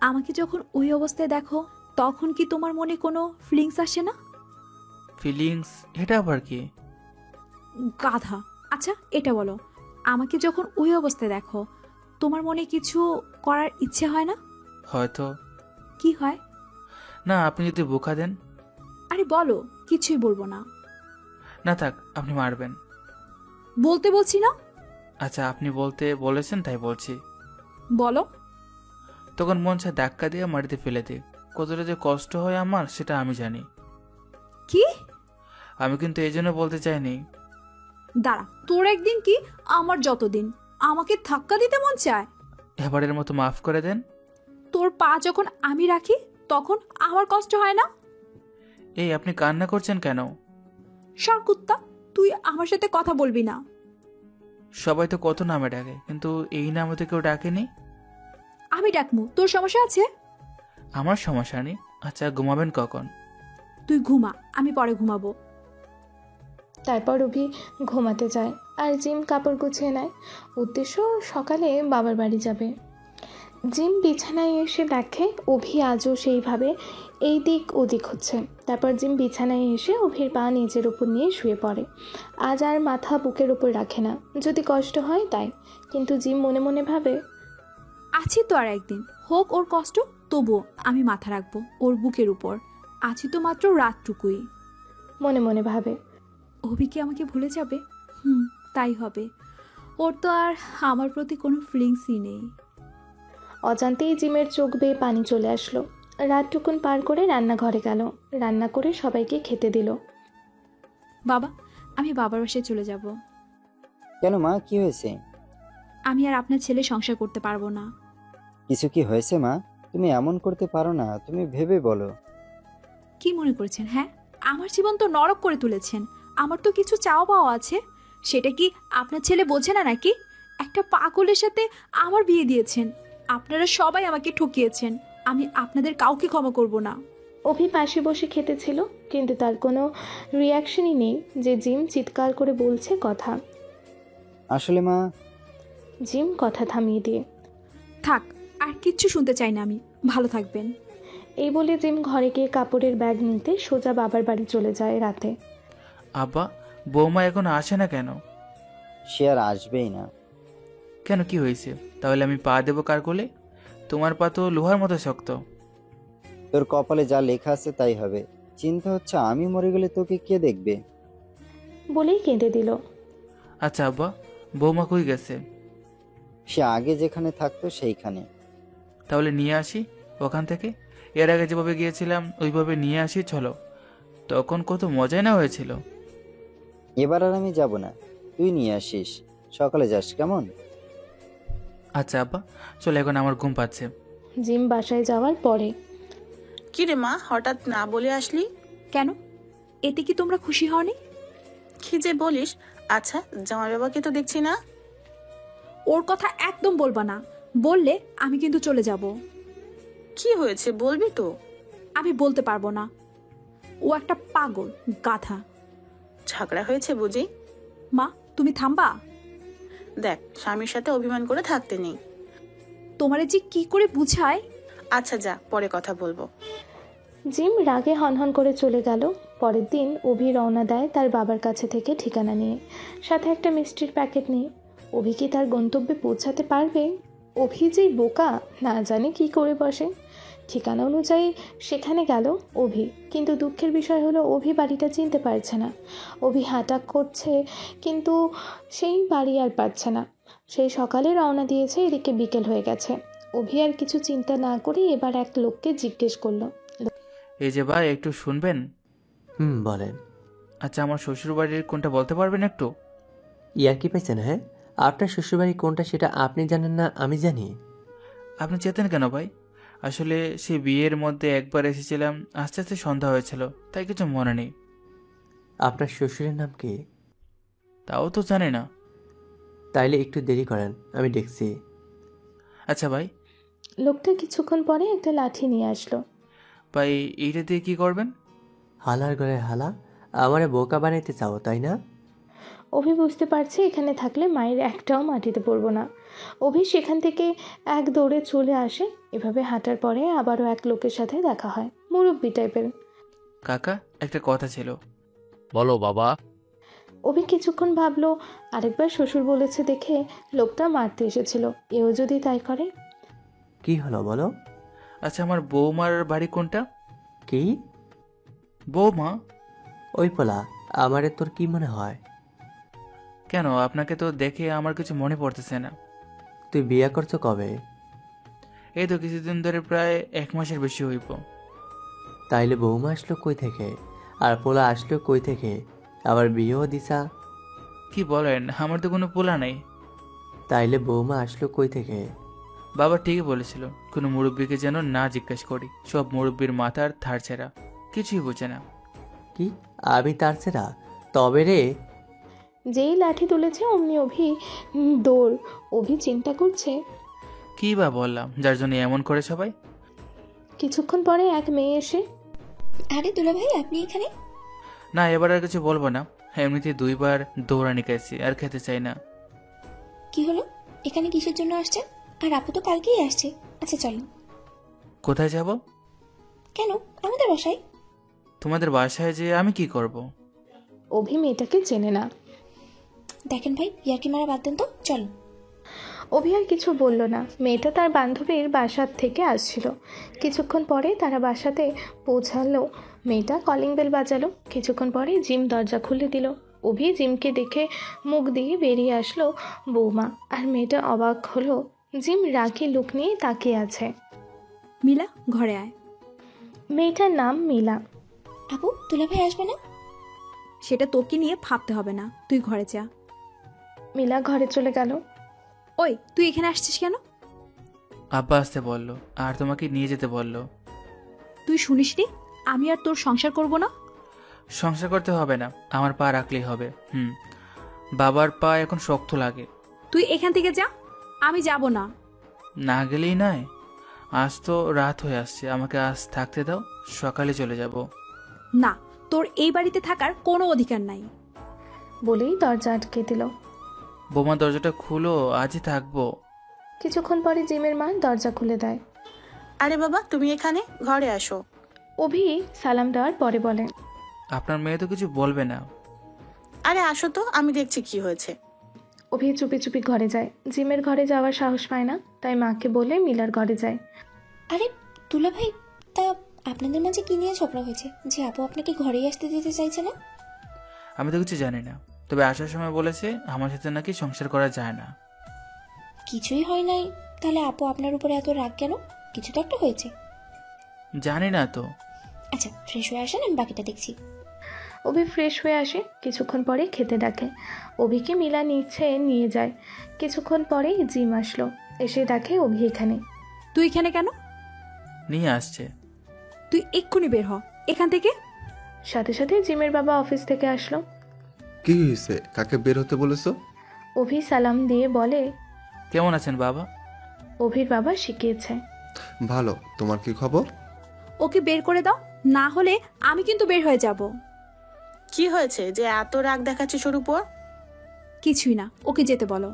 আমাকে যখন ওই অবস্থায় দেখো তখন কি তোমার মনে কোনো ফিলিংস আসে না? ফিলিংস? এটা আবার কি? গাধা। আচ্ছা এটা বলো, আমাকে যখন ওই অবস্থায় দেখো তোমার মনে কিছু করার ইচ্ছে হয় না? হয়তো। কি হয়? না, আপনি যদি বোকা দেন। আরে বলো, কিছুই বলবো না। না থাক, আপনি মারবেন। বলতে বলছি না? আচ্ছা, আপনি বলতে বলেছেন তাই বলছি। বলো। তখন মন চায় ধাক্কা দিয়ে মাটিতে ফেলে দিই। কতটা যে কষ্ট হয় আমার সেটা আমি জানি। কি? আমি কিন্তু এই জন্য বলতে চাইনি। দাঁড়া, তোর একদিন কি আমার যতদিন। আমাকে ধাক্কা দিতে মন চায়? এবারের মতো মাফ করে দেন। তোর পা যখন আমি রাখি তখন আমার কষ্ট হয় না? এই, আপনি কান্না করছেন কেন? সর কুত্তা, তুই আমার সাথে কথা বলবি না। সবাই তো কত নামে ডাকে, কিন্তু এই নামে তো কেউ ডাকেনি। আমি ডাকমু, তোর সমস্যা আছে? আমার সমস্যা নেই। আচ্ছা, ঘুমাবেন কখন? তুই ঘুমা, আমি পরে ঘুমাবো। তারপর অভি ঘুমাতে যায় আর জিম কাপড় গুছিয়ে নেয়। উদ্দেশ্য সকালে বাবার বাড়ি যাবে। জিম বিছানায় এসে দেখে অভি আজও সেইভাবে এই দিক ওদিক হচ্ছে। তারপর জিম বিছানায় এসে অভির পা নিজের উপর নিয়ে শুয়ে পড়ে। আজ আর মাথা বুকের উপর রাখে না, যদি কষ্ট হয় তাই। কিন্তু জিম মনে মনে ভাবে, আছি তো আর একদিন, হোক ওর কষ্ট, তবুও আমি মাথা রাখবো ওর বুকের উপর। আছি তো মাত্র রাতটুকুই। মনে মনে ভাবে, অভি কি আমাকে ভুলে যাবে? তাই হবে। ওর তো আর আমার প্রতি কোনো ফিলিংসই নেই। অজান্তেই জিমের চোখ বেয়ে পানি চলে আসলো। রাতটুকুন পার করে রান্নাঘরে গেল। রান্না করে সবাইকে খেতে দিল। বাবা, আমি বাবার বাসায় চলে যাব। কেন মা, কি হয়েছে? আমি আর আপনার ছেলে সংসার করতে পারবো না। কিছু কি হয়েছে মা? তুমি এমন করতে পারো না, তুমি ভেবে বলো। কি মনে করেছেন? হ্যাঁ, আমার জীবন তো নরক করে তুলেছেন। আমার তো কিছু চাওয়া পাওয়া আছে, সেটা কি আপনার ছেলে বোঝে না নাকি? একটা পাগলের সাথে আমার বিয়ে দিয়েছেন। আপনারা সবাই আমাকে ঠকিয়েছেন। আমি আপনাদের কাউকে ক্ষমা করব না। অভি পাশে বসে খেতেছিল, কিন্তু তার কোনো রিয়াকশনই নেই যে জিম চিৎকার করে বলছে কথা। আসলে মা, জিম কথা থামিয়ে দিয়ে থাক, আর কিচ্ছু শুনতে চাই না আমি। ভালো থাকবেন। এই বলে জিম ঘরে গিয়ে কাপড়ের ব্যাগ নিতে সোজা বাবার বাড়ি চলে যায় রাতে। আব্বা, বৌমা এখন আসে না কেন? সে আর আসবেই না। কেন, কি হয়েছে? তাহলে আমি পা দেবো কার কোলে? তোমার পা তো লোহার মতো শক্ত। তোর কপালে যা লেখা আছে তাই হবে। চিন্তা হচ্ছে আমি মরে গেলে তোকে কে দেখবে? বলেই কেঁদে দিল। আচ্ছা আব্বা, বৌমা কই গেছে? সে আগে যেখানে থাকতো সেইখানে। তাহলে নিয়ে আসি ওখান থেকে। এর আগে যেভাবে গিয়েছিলাম ওইভাবে নিয়ে আসি, চলো। তখন কত মজাই না হয়েছিল। এবার আর আমি যাব না, তুই নিয়ে আসিস। সকালে যাস কেমন? আচ্ছা আব্বা, চলো, এখন আমার ঘুম পাচ্ছে। জিম বাসায় যাওয়ার পরে কি রে মা, হঠাৎ না বলে আসলি? কেন? এতে কি তোমরা খুশি হওনি? কি যে বলিস। আচ্ছা, জামাই বাবাকে তো দেখছি না। ওর কথা একদম বলবা না। বললে আমি কিন্তু চলে যাব। কি হয়েছে বলবি তো? আমি বলতে পারবো না। ও একটা পাগল, গাধা। ঝগড়া হয়েছে বুঝি? মা, তুমি থামবা? দেখ, স্বামীর সাথে অভিমান করে থাকতে নেই। তোমারে যে কি করে বুঝায়। আচ্ছা যা, পরে কথা বলবো। জিম রাগে হনহন করে চলে গেল। পরের দিন অভি রওনা দেয় তার বাবার কাছে থেকে ঠিকানা নিয়ে, সাথে একটা মিষ্টির প্যাকেট নিয়ে। অভি কি তার গন্তব্যে পৌঁছাতে পারবে? অভি যেই বোকা, না জানে কি করে বসে। ঠিকানা অনুযায়ী সেখানে গেল অভি, কিন্তু দুঃখের বিষয় হলো অভি বাড়িটা চিনতে পারছে না। অভি হাঁটা করছে, কিন্তু সেই বাড়ি আর পাচ্ছে না। সেই সকালে রওনা দিয়েছে, এদিকে বিকেল হয়ে গেছে। অভি আর কিছু চিন্তা না করে এবার এক লোককে জিজ্ঞেস করলো। এই যে ভাই, একটু শুনবেন? বলেন। আচ্ছা, আমার শ্বশুর বাড়ির কোনটা বলতে পারবেন একটু? ইয়ার কি পাইছেন? হ্যাঁ, আপনার শ্বশুরবাড়ি কোনটা সেটা আপনি জানেন না আমি জানি? আপনি চেতেন কেন ভাই? আসলে সে বিয়ের মধ্যে একবার এসেছিলাম, আস্তে আস্তে সন্ধ্যা হয়েছিল, তাই কিছু মনে নেই। আপনার শ্বশুরের নাম কি? তাও তো জানি না। তাইলে একটু দেরি করেন, আমি দেখছি। আচ্ছা ভাই। লোকটা কিছুক্ষণ পরে একটা লাঠি নিয়ে আসলো। ভাই, এইটা দিয়ে কি করবেন? হালার ঘরে হালা, আমারে বোকা বানাইতে চাও তাই না? অভি বুঝতে পারছে এখানে থাকলে মায়ের একটাও মাটিতে পড়বো না। অভি সেখান থেকে এক দৌড়ে চলে আসে। এভাবে হাঁটার পরে আবারও এক লোকের সাথে দেখা হয়, মুরব্বি টাইপের। কাকা, একটা কথা ছিল। বলো বাবা। অভি কিছুক্ষণ ভাবলো, আরেকবার শ্বশুর বলেছে দেখে লোকটা মারতে এসেছিল, এও যদি তাই করে। কি হলো বলো? আচ্ছা, আমার বৌমার বাড়ি কোনটা? কি? বৌমা? ওই পোলা, আমারে তোর কি মনে হয়? কেন, আপনাকে তো দেখে আমার কিছু মনে পড়তেছে না। তুই বিয়ে করছো কবে? এই তো কিছুদিন ধরে, প্রায় 1 মাসের বেশি হইব। তাইলে বৌমা আসলো কই থেকে, আর পোলা আসলো কই থেকে? আবার বিয়েও দিছা? কি বলেন, আমার তো কোনো পোলা নেই। তাইলে বৌমা আসলো কই থেকে? বাবা ঠিকই বলেছিল, কোনো মুরব্বীকে যেন না জিজ্ঞেস করি। সব মুরব্বীর মাথার ধার ছেঁড়া, কিছুই বোঝে না। কি? আমি তার ছেড়া? তবে রে। যেই লাঠি তুলেছে অমনি অভি দৌড়। অভি চিন্তা করছে। কি বা বললাম যার জন্য এমন করে সবাই? কিছুক্ষণ পরে এক মেয়ে এসে, আরে দুলা ভাই, আপনি এখানে? না, এবার আর কিছু বলবো না। এমনিতে 2বার দৌড়ানি খাইছি, আর খেতে চাই না। কি হলো, এখানে কিসের জন্য আসছেন? আর আপু তো কালকেই আসছে। আচ্ছা চলো। কোথায় যাব? কেন, আমাদের বাসায়। তোমাদের বাসায় যে আমি কি করব? অভি মেয়েটাকে চেনে না। দেখেন ভাই, ইয়ার্কি মারা বাদ দেন তো, চলো। অভি আর কিছু বলল না। মেয়েটা তার বান্ধবীর বাসার থেকে আসছিল। কিছুক্ষণ পরে তারা বাসাতে পৌঁছালো। মেয়েটা কলিং বেল বাজালো। কিছুক্ষণ পরে জিম দরজা খুলে দিল। অভি জিমকে দেখে মুখ দিয়ে বেরিয়ে আসলো বৌমা। আর মেয়েটা অবাক হলো, জিম রাগী লুক নিয়ে তাকিয়ে আছে। মিলা, ঘরে আয়। মেয়েটার নাম মিলা। আপু, দুলা ভাই আসবে না? সেটা তোকে নিয়ে ভাবতে হবে না, তুই ঘরে যা। মিলা ঘরে চলে গেল। ওই, তুই এখানে আসছিস কেন? আব্বা আসতে বললো আর তোমাকে নিয়ে যেতে বললো। তুই শুনিসনি আমি আর তোর সংসার করব না? সংসার করতে হবে না, আমার পা রাখলেই হবে। বাবার পা এখন শক্ত লাগে। তুই এখান থেকে যা, আমি যাব না। না গেলেই নয়, আজ তো রাত হয়ে আসছে, আমাকে আজ থাকতে দাও, সকালে চলে যাব। না, তোর এই বাড়িতে থাকার কোনো অধিকার নাই। বলেই দরজা আটকে দিল। বোমা দরজাটা খুলো, আজই থাকবো। কিছুক্ষণ পরে জিমের মা দরজা খুলে দেয়। আরে বাবা, তুমি এখানে, ঘরে আসো। অভি সালাম দেওয়ার পরে বলে, আপনার মেয়ে তো কিছু বলবে না? আরে আসো তো, আমি দেখছি কি হয়েছে। অভি চুপি চুপি ঘরে যায়। জিমের ঘরে যাওয়ার সাহস পায় না, তাই মাকে বলে মিলার ঘরে যায়। আরে দুলা ভাই, তা আপনাদের মাঝে কি নিয়ে ঝগড়া হয়েছে যে আপু আপনাকে ঘরেই আসতে দিতে চাইছে না? আমি তো কিছু জানি না, তবে আসার সময় বলেছে আমার সাথে নাকি সংসার করা যায় না। কিছুই হয় নাই, তাহলে আপু আপনার উপরে এত রাগ কেন? কিছু তো একটা হয়েছে। জানি না তো। আচ্ছা ফ্রেশ হয়ে আসেন, আমি বাকিটা দেখছি। অভি ফ্রেশ হয়ে আসে। কিছুক্ষণ পরে খেতে ডাকে। অভিকে মিলা নিচে নিয়ে যায়। কিছুক্ষণ পরেই জিম আসলো, এসে দেখে অভি এখানে। তুই এখানে কেন? নিয়ে আসছে। তুই এক্ষুনি বের হ এখান থেকে। সাথে সাথে জিমের বাবা অফিস থেকে আসলো। কি হয়েছে, কাকে বের হতে বলেছো? অভি সালাম দিয়ে বলে, কেমন আছেন বাবা? অভির বাবা শিখিয়েছে। ভালো, তোমার কি খবর? ওকে বের করে দাও, না হলে আমি কিন্তু বের হয়ে যাব। কি হয়েছে যে এত রাগ দেখাচ্ছিস ওর উপর? কিছুই না, ওকে যেতে বলো।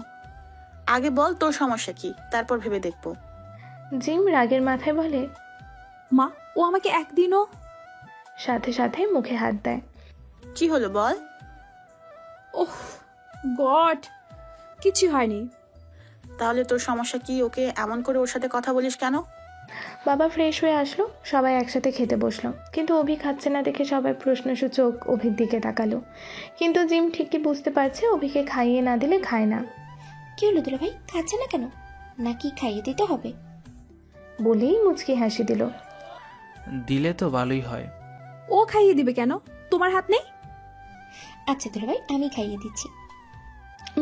আগে বল তোর সমস্যা কি, তারপর ভেবে দেখবো। জিম রাগের মাথায় বলে, মা, ও আমাকে একদিনও। সাথে সাথে মুখে হাত দেয়। কি হলো বল। ওহ গড, কিছু হয়নি। তাহলে তোর সমস্যা কি, ওকে এমন করে ওর সাথে কথা বলিস কেন? বাবা ফ্রেশ হয়ে আসলো, সবাই একসাথে খেতে বসলো। কিন্তু অভি খাচ্ছে না দেখে সবাই প্রশ্নসূচক অভির দিকে তাকালো। কিন্তু জিম ঠিকই বুঝতে পারছে অভিকে খাইয়ে না দিলে খায় না। কি হলো দুলা ভাই, খাচ্ছে না কেন? নাকি খাইয়ে দিতে হবে? বলেই মুচকি হাসি দিল। দিলে তো ভালোই হয়। ও খাইয়ে দিবে কেন? তোমার হাত নেই? আচ্ছা দুলা ভাই, আমি খাইয়ে দিচ্ছি।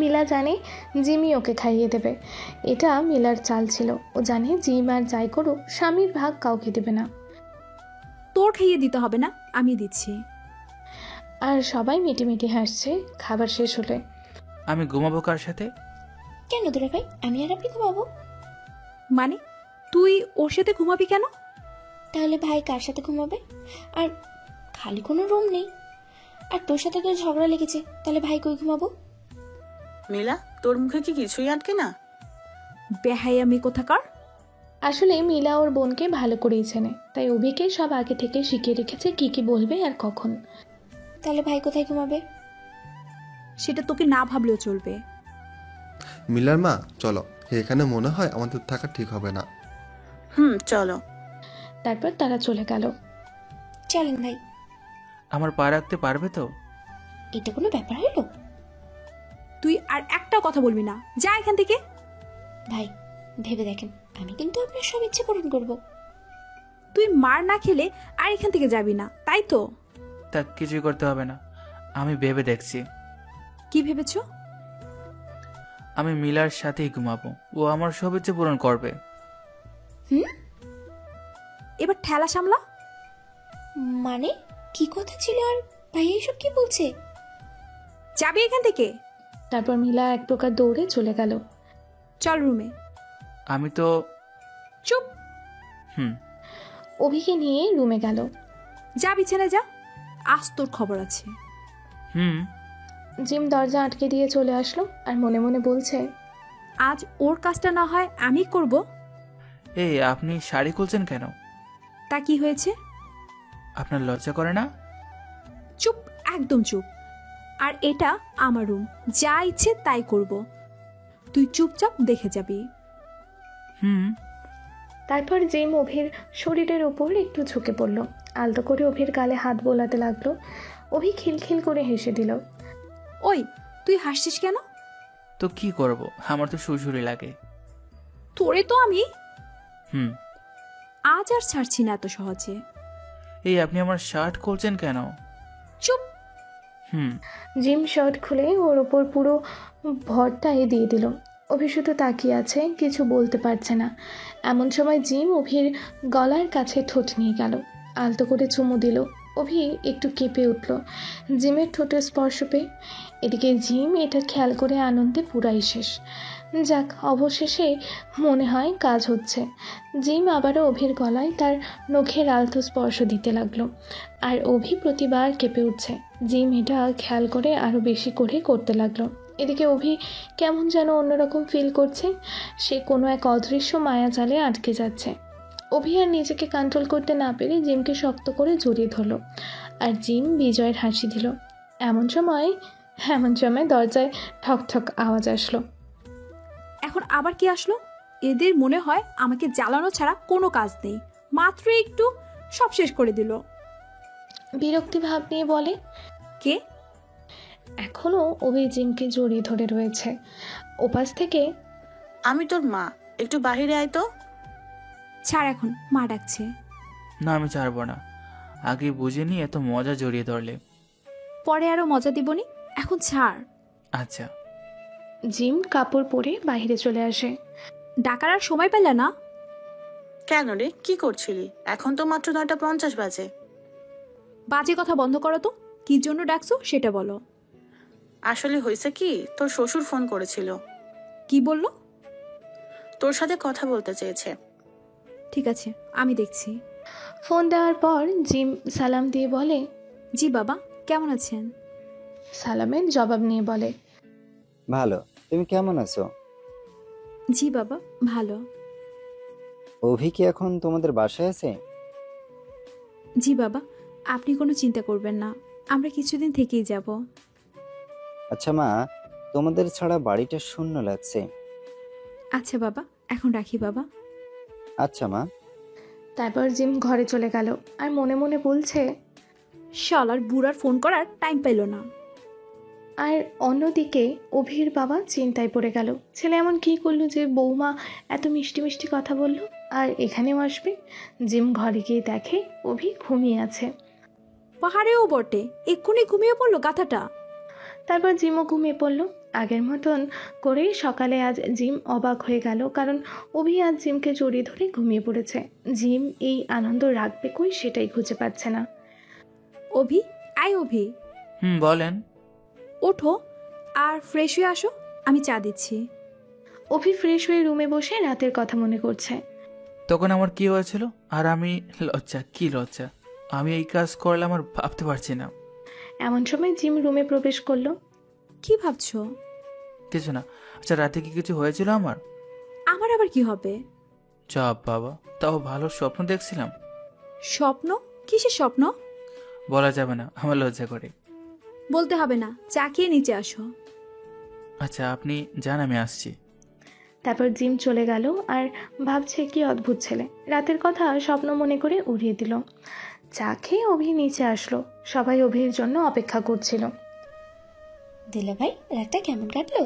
মিলা জানে জিমি ওকে খাইয়ে দেবে। এটা মিলার চাল ছিল। ও জানে জিম আর যাই করুক স্বামীর ভাগ কাউকে দেবে না। তোর খাইয়ে দিতে হবে না, আমি দিচ্ছি। আর সবাই মিটিমিটি হাসছে খাবার শেষ হলে। আমি ঘুমাবো কার সাথে? কেন দুলা ভাই, আমি আর আপনি ঘুমাবো? মানে তুই ওর সাথে ঘুমাবি কেন? তাহলে ভাই কার সাথে ঘুমাবে? আর খালি কোনো রুম নেই, আর তোর সাথে তো ঝগড়া লেগেছে, তাহলে ভাই কই ঘুমাবো? মিলা, তোর মুখে কি কিছুই আটকে না? বেহাইয়ামি কোথাকার। আসলে মিলা ওর বোনকে ভালো করেই চেনে, তাই অভিকে সব আগে থেকে শিখিয়ে রেখেছে কি কি বলবে আর কখন। তাহলে ভাই কোথায় ঘুমাবে? সেটা তোকে না ভাবলেও চলবে। মিলার মা, চলো, এখানে মনে হয় আমাদের থাকা ঠিক হবে না। চলো। তারপর তারা চলে গেল। চলেন ভাই। আমার পা রাখতে পারবে তো? এটা কোনো ব্যাপার হলো? তুই আর একটা কথা বলবি না, যা এখান থেকে। ভাই ভেবে দেখেন, আমি কিন্তু আপনার সব ইচ্ছে পূরণ করব। তুই মার না খেলে আর এখান থেকে যাবি না, তাই তো? তা কিছুই করতে হবে না, আমি ভেবে দেখছি। কি ভেবেছো? আমি মিলার সাথেই ঘুমাবো, ও আমার সব ইচ্ছে পূরণ করবে। এবার ঠেলা সামলা। মানে কি কথা ছিল? আর ভাই এইসব কি বলছে? যাবি এখান থেকে। তারপর মিলা এক প্রকার দৌড়ে চলে গেল। চল রুমে। আমি তো চুপ। অভিকে নিয়ে রুমে গেল। যা বিছানা যা, আজ তোর খবর আছে। জিম দরজা আটকে দিয়ে চলে আসলো আর মনে মনে বলছে, আজ ওর কাজটা না হয় আমি করব। এই আপনি শাড়ি খুলছেন কেন? তা কি হয়েছে? আপনার লজ্জা করে না? চুপ, একদম চুপ। আর এটা আমার রুম, যা ইচ্ছে তাই করব, তুই চুপচাপ দেখে যাবি। তারপর জিম অভির শরীরের উপর একটু ঝুঁকে পড়ল, আলতো করে অভির গালে হাত বোলাতে লাগলো। অভি খিলখিল করে হেসে দিল। ওই তুই হাসছিস কেন? তো কি করব, আমার তো সুরসুরি লাগে। তোরে তো আমি আজ আর ছাড়ছি না এত সহজে। এই আপনি আমার শার্ট খুলছেন কেন? চুপ। জিম শার্ট খুলে ওর ওপর পুরো ভরটাই দিয়ে দিল। অভি শুধু তাকিয়ে আছে, কিছু বলতে পারছে না। এমন সময় জিম অভির গলার কাছে ঠোঁট নিয়ে গেল, আলতো করে চুমু দিল। অভি একটু কেঁপে উঠল জিমের ঠোঁটের স্পর্শ পেয়ে। এদিকে জিম এটা খেয়াল করে আনন্দে পুরাই শেষ। যাক, অবশেষে মনে হয় কাজ হচ্ছে। জিম আবারও অভির গলায় তার নখের আলতো স্পর্শ দিতে লাগলো, আর অভি প্রতিবার কেঁপে উঠছে। জিম এটা খেয়াল করে আরও বেশি করে করতে লাগলো। এদিকে অভি কেমন যেন অন্যরকম ফিল করছে, সে কোনো এক অদৃশ্য মায়াজালে আটকে যাচ্ছে। অভি আর নিজেকে কন্ট্রোল করতে না পেরে জিমকে শক্ত করে জড়িয়ে ধরল, আর জিম বিজয়ের হাসি দিল। এমন সময় দরজায় ঠক ঠক আওয়াজ আসলো। এখন আবার কি আসলো? এদের মনে হয় আমাকে জ্বালানো ছাড়া কোনো কাজ নেই, মাত্র একটু সব শেষ করে দিল। বিরক্তি ভাব নিয়ে বলে, কে? এখনও অভি জিমকে জড়িয়ে ধরে রয়েছে। ওপাশ থেকে, আমি তোর মা, একটু বাহিরে আয় তো। ছাড়, এখন মা ডাকছে। না, আমি ছাড়বো না। আগে বুঝিনি এত মজা জড়িয়ে ধরলে। পরে আরো মজা দিবনি, এখন ছাড়। আচ্ছা। জিম কাপড় পরে বাইরে চলে আসে। ডাকার আর সময় পেলে না? কেন রে, কি করছিলি? এখন তো মাত্র 9:50 বাজে। বাজে কথা বন্ধ করো তো। কি জন্য ডাকছো সেটা বলো। আসলে হয়েছে কি, তোর শ্বশুর ফোন করেছিল। কি বললো? তোর সাথে কথা বলতে চেয়েছে। ঠিক আছে, আমি দেখছি। ফোন দেওয়ার পর জিম সালাম দিয়ে বলে, জি বাবা, কেমন আছেন? সালামের জবাব নিয়ে বলে, ভালো। তুমি কেমন আছো? জি বাবা, ভালো। অভি কি এখন তোমাদের বাসায় আছে? জি বাবা, আপনি কোনো চিন্তা করবেন না, আমরা কিছুদিন থেকেই যাব। আচ্ছা মা, তোমাদের ছাড়া বাড়িটা শূন্য লাগছে। আচ্ছা বাবা, এখন রাখি বাবা। আচ্ছা মা। তারপর জিম ঘরে চলে গেল, আর মনে মনে বলছে, শালার বুড়ার ফোন করার টাইম পেল না। আর অন্যদিকে অভির বাবা চিন্তায় পড়ে গেল। ছেলে এমন কী করলো যে বৌমা এত মিষ্টি মিষ্টি কথা বলল আর এখানেও আসবে? জিম ঘরে গিয়ে দেখে অভি ঘুমিয়ে আছে। পাহাড়েও বটে, এক্ষুনি ঘুমিয়ে পড়লো গাথাটা। তারপর জিমও ঘুমিয়ে পড়ল। আগের মতন করে সকালে আজ জিম অবাক হয়ে গেল, কারণ অভি আজ জিমকে জড়িয়ে ধরে ঘুমিয়ে পড়েছে। জিম এই আনন্দ রাখবে কই সেটাই খুঁজে পাচ্ছে না। অভি, আয় অভি, বলেন। ওঠো আর ফ্রেশ হয়ে আসো, আমি চা দিচ্ছি। অভি ফ্রেশ হয়ে রুমে বসে রাতের কথা মনে করছে। তখন আমার কি হয়েছিল, আর আমি লজ্জা। আমি এই কাজ করলে আমার ভাবতে পারছি না। এমন সময় জিম রুমে প্রবেশ করলো। কি ভাবছো? কিছু না। আচ্ছা, রাতে কি কিছু হয়েছিল আমার? আমার আবার কি হবে? চাপ বাবা, তাও ভালো স্বপ্ন দেখছিলাম। স্বপ্ন? কিসের স্বপ্ন? বলা যাবে না, আমার লজ্জা করে। বলতে হবে না, চা খেয়ে নিচে আসো। আচ্ছা, আপনি যান, আমি আসছি। তারপর জিম চলে গেল, আর ভাবছে কি অদ্ভুত ছেলে, রাতের কথা স্বপ্ন মনে করে উড়িয়ে দিল। চা খেয়ে অভি নিচে আসলো। সবাই অভির জন্য অপেক্ষা করছিল। দিলা ভাই, রাতটা কেমন কাটলো?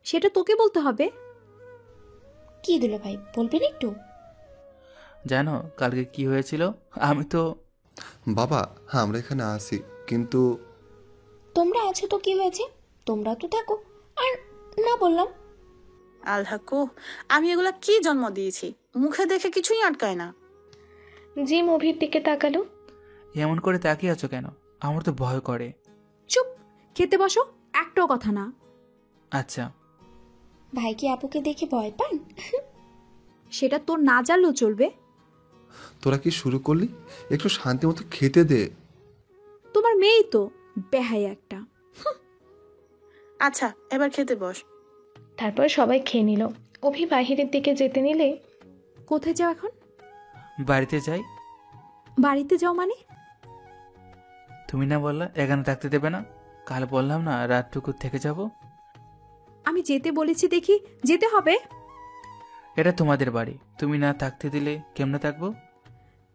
সেটা তোকে বলতে হবে। কি দিলা ভাই, বলবেন একটু? জানো কালকে কি হয়েছিল? আমি তো বাবা, হ্যাঁ আমরা এখানে আসি, কিন্তু তোমরা আছো তো কি হয়েছে, তোমরা তো থাকো। আর না বললাম। আল্লাহকো, আমি এগুলা কি জন্ম দিয়েছি? মুখে দেখে কিছুই আটকায় না। জিম অভির দিকে তাকালো। এমন করে তাকিয়ে আছো কেন? আমার তো ভয় করে। চুপ, খেতে বসো, একটাও কথা না। আচ্ছা। ভাই কি আপুকে দেখে ভয় পান? সেটা তোর না জানলেও চলবে। তোরা কি শুরু করলি? একটু শান্তি মতো খেতে দে। তোমার মেয়েই তো বেহাই একটা। আচ্ছা, এবার খেতে বস। তারপর সবাই খেয়ে নিল। অভি বাহিরের দিকে যেতে নিলে, কোথায় যাও এখন? বাড়িতে যাই। বাড়িতে যাও মানে? তুমি না বললা এখানে থাকতে দেবে না? কাল বললাম না রাতটুকু থেকে যাব। আমি যেতে বলেছি দেখি যেতে হবে। এটা তোমাদের বাড়ি, তুমি না থাকতে দিলে কেমনে থাকবো?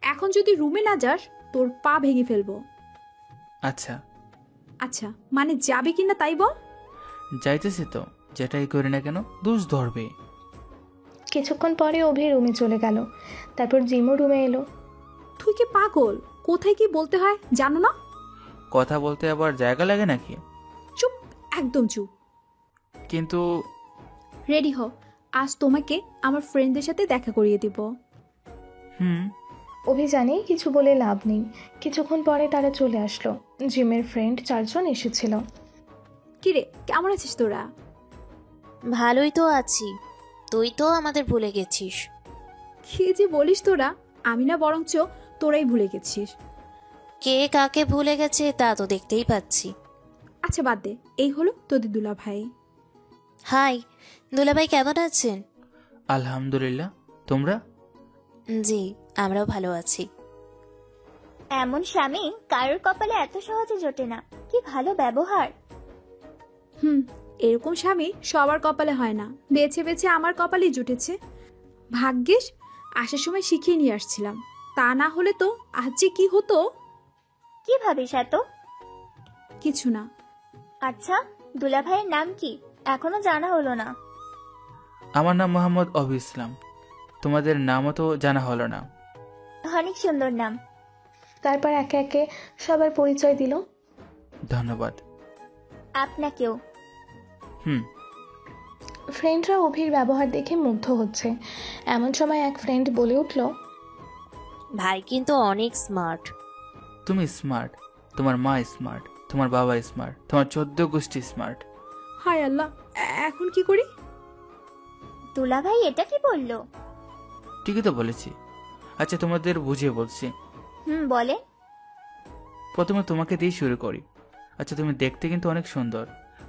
এখন যদি রুমে না যাস তোর পা ভেঙে ফেলবো। আচ্ছা। আচ্ছা মানে যাবে কিনা তাই বল। যাইতেছি তো, যেটাই করি না কেন দোষ ধরবে। কিছুক্ষণ পরে অভি রুমে চলে গেল। তারপর জিমও রুমে এলো। তুই কি পাগল? কোথায় কি বলতে হয় জানো না? কথা বলতে আবার জায়গা লাগে নাকি? চুপ, একদম চুপ। কিন্তু রেডি হও, আজ তোমাকে আমার ফ্রেন্ডদের সাথে দেখা করিয়ে দিব। হুম। অভি জানে কিছু বলে লাভ নেই। কিছুক্ষণ পরে তারা চলে আসলো। জিমের ফ্রেন্ড 4 জন এসেছিল। কিরে, কেমন আছিস তোরা? ভালোই তো আছি, তুই তো আমাদের ভুলে গেছিস। কি যে বলিস তোরা, আমি না বরঞ্চ তোরাই ভুলে গেছিস। কে কাকে ভুলে গেছে তা তো দেখতেই পাচ্ছি। আচ্ছা বাদ দে, এই হলো তোদের দুলা ভাই। হাই দুলাভাই, কেমন আছেন? আলহামদুলিল্লাহ, তোমরা? জি, আমরাও ভালো আছি। এমন স্বামী কারোর কপালে এত সহজে জোটে না। কি ভালো ব্যবহার। এরকম স্বামী সবার কপালে হয় না, বেছে বেছে আমার কপালেই জুটেছে। ভাগ্যিস আসার সময় শিখিয়ে নিয়ে আসছিলাম, তা না হলে তো আজ যে কি হতো। কি ভাবিস এত? কিছু না। আচ্ছা, দুলাভাইয়ের নাম কি? এখনো জানা হলো না। আমার নাম মোহাম্মদ অভি ইসলাম। তোমাদের নামও তো জানা হলো না। অনেক সুন্দর নাম। তারপর একে একে সবার পরিচয় দিল। ধন্যবাদ। আপনাকেও। ফ্রেন্ডরা অভির ব্যবহার দেখে মুগ্ধ হচ্ছে। এমন সময় এক ফ্রেন্ড বলে উঠল, ভাই কিন্তু অনেক স্মার্ট। তুমি স্মার্ট, তোমার মা স্মার্ট, তোমার বাবা স্মার্ট, তোমার 14 গোষ্ঠী স্মার্ট। হায় আল্লাহ, এখন কি করি? দুলাভাই এটা কি বললো? ঠিকই তো বলেছি। আচ্ছা, তোমাদের বুঝিয়ে বলছি। বলে। প্রথমে তোমাকে দিয়ে শুরু করি। আচ্ছা, তুমি দেখতে কিন্তু অনেক সুন্দর,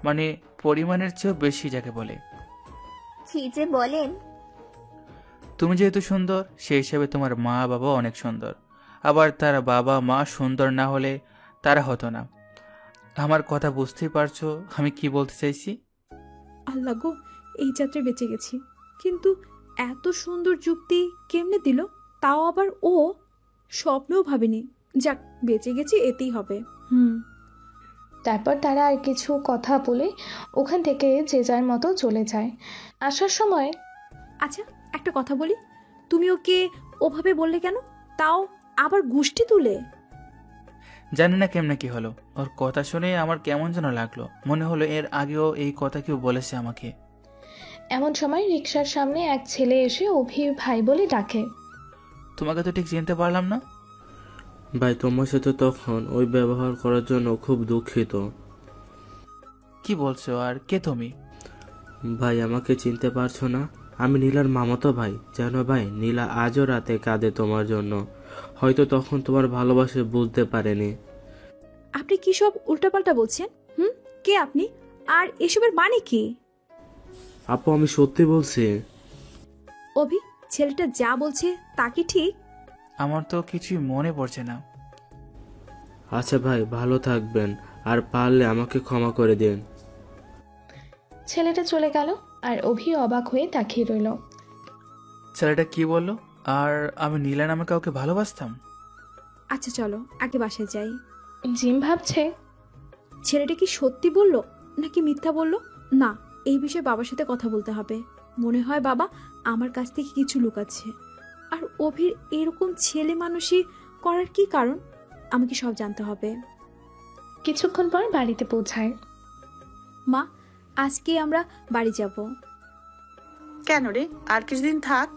মানে পরিমাণের চেয়েও বেশি যাকে বলে। কি যে বলেন। তুমি যেহেতু সুন্দর, সেই হিসাবে তোমার মা বাবা অনেক সুন্দর। আবার তার বাবা মা সুন্দর না হলে তারা হতো না। আমার কথা বুঝতেই পারছো আমি কি বলতে চাইছি? আল্লাহ গো, এই যাত্রায় বেঁচে গেছি। কিন্তু এত সুন্দর যুক্তি কেমনে দিল? তাও আবার ও, স্বপ্নেও ভাবেনি। যাক, বেঁচে গেছি, এতেই হবে। তারপর তারা আর কিছু কথা বলে ওখান থেকে যে যার মতো চলে যায়। আসার সময়, আচ্ছা একটা কথা বলি, তুমি ওকে ওভাবে বললে কেন? তাও আবার গুষ্টি তুলে। জানি না কেমনে কি হলো, ওর কথা শুনে আমার কেমন যেন লাগলো। মনে হলো এর আগেও এই কথা কেউ বলেছে আমাকে। এমন সময় রিক্সার সামনে এক ছেলে এসে অভি ভাই বলে ডাকে। তোমাকে তো ঠিক চিনতে পারলাম না। ভাই, তোমার সাথে তখন ওই ব্যবহার করার জন্য খুব দুঃখিত। কি বলছো? আর কে তুমি? ভাই, আমাকে চিনতে পারছো না? আমি নীলার মামাতো ভাই। জানো ভাই, নীলা আজও রাতে কাঁদে তোমার জন্য। হয়তো তখন তোমার ভালোবাসা বুঝতে পারেনি। আপনি কি সব উল্টাপাল্টা বলছেন? কে আপনি? আর এসবের মানে কি? আপু, আমি সত্যি বলছি। অভি, ছেলেটা যা বলছে তা কি ঠিক? আমার তো কিছুই মনে পড়ছে না। আচ্ছা ভাই, ভালো থাকবেন, আর পারলে আমাকে ক্ষমা করে দিন। ছেলেটা চলে গেল আর অভি অবাক হয়ে তাকিয়ে রইল। ছেলেটা কি বললো? আর আমি নীলা নামে কাউকে ভালোবাসতাম? আচ্ছা চলো আগে বাসায় যাই। জিম ভাবছে, ছেলেটা কি সত্যি বললো নাকি মিথ্যা বললো? না, এই বিষয়ে বাবার সাথে কথা বলতে হবে। মনে হয় বাবা আমার কাছ থেকে কিছু লুকাচ্ছে। আর অভির এরকম ছেলে মানুষই করার কি কারণ? আমাকে সব জানতে হবে। কিছুক্ষণ পর বাড়িতে পৌঁছায়। মা, আজকে আমরা বাড়ি যাব। কেন রে, আর কিছুদিন থাক।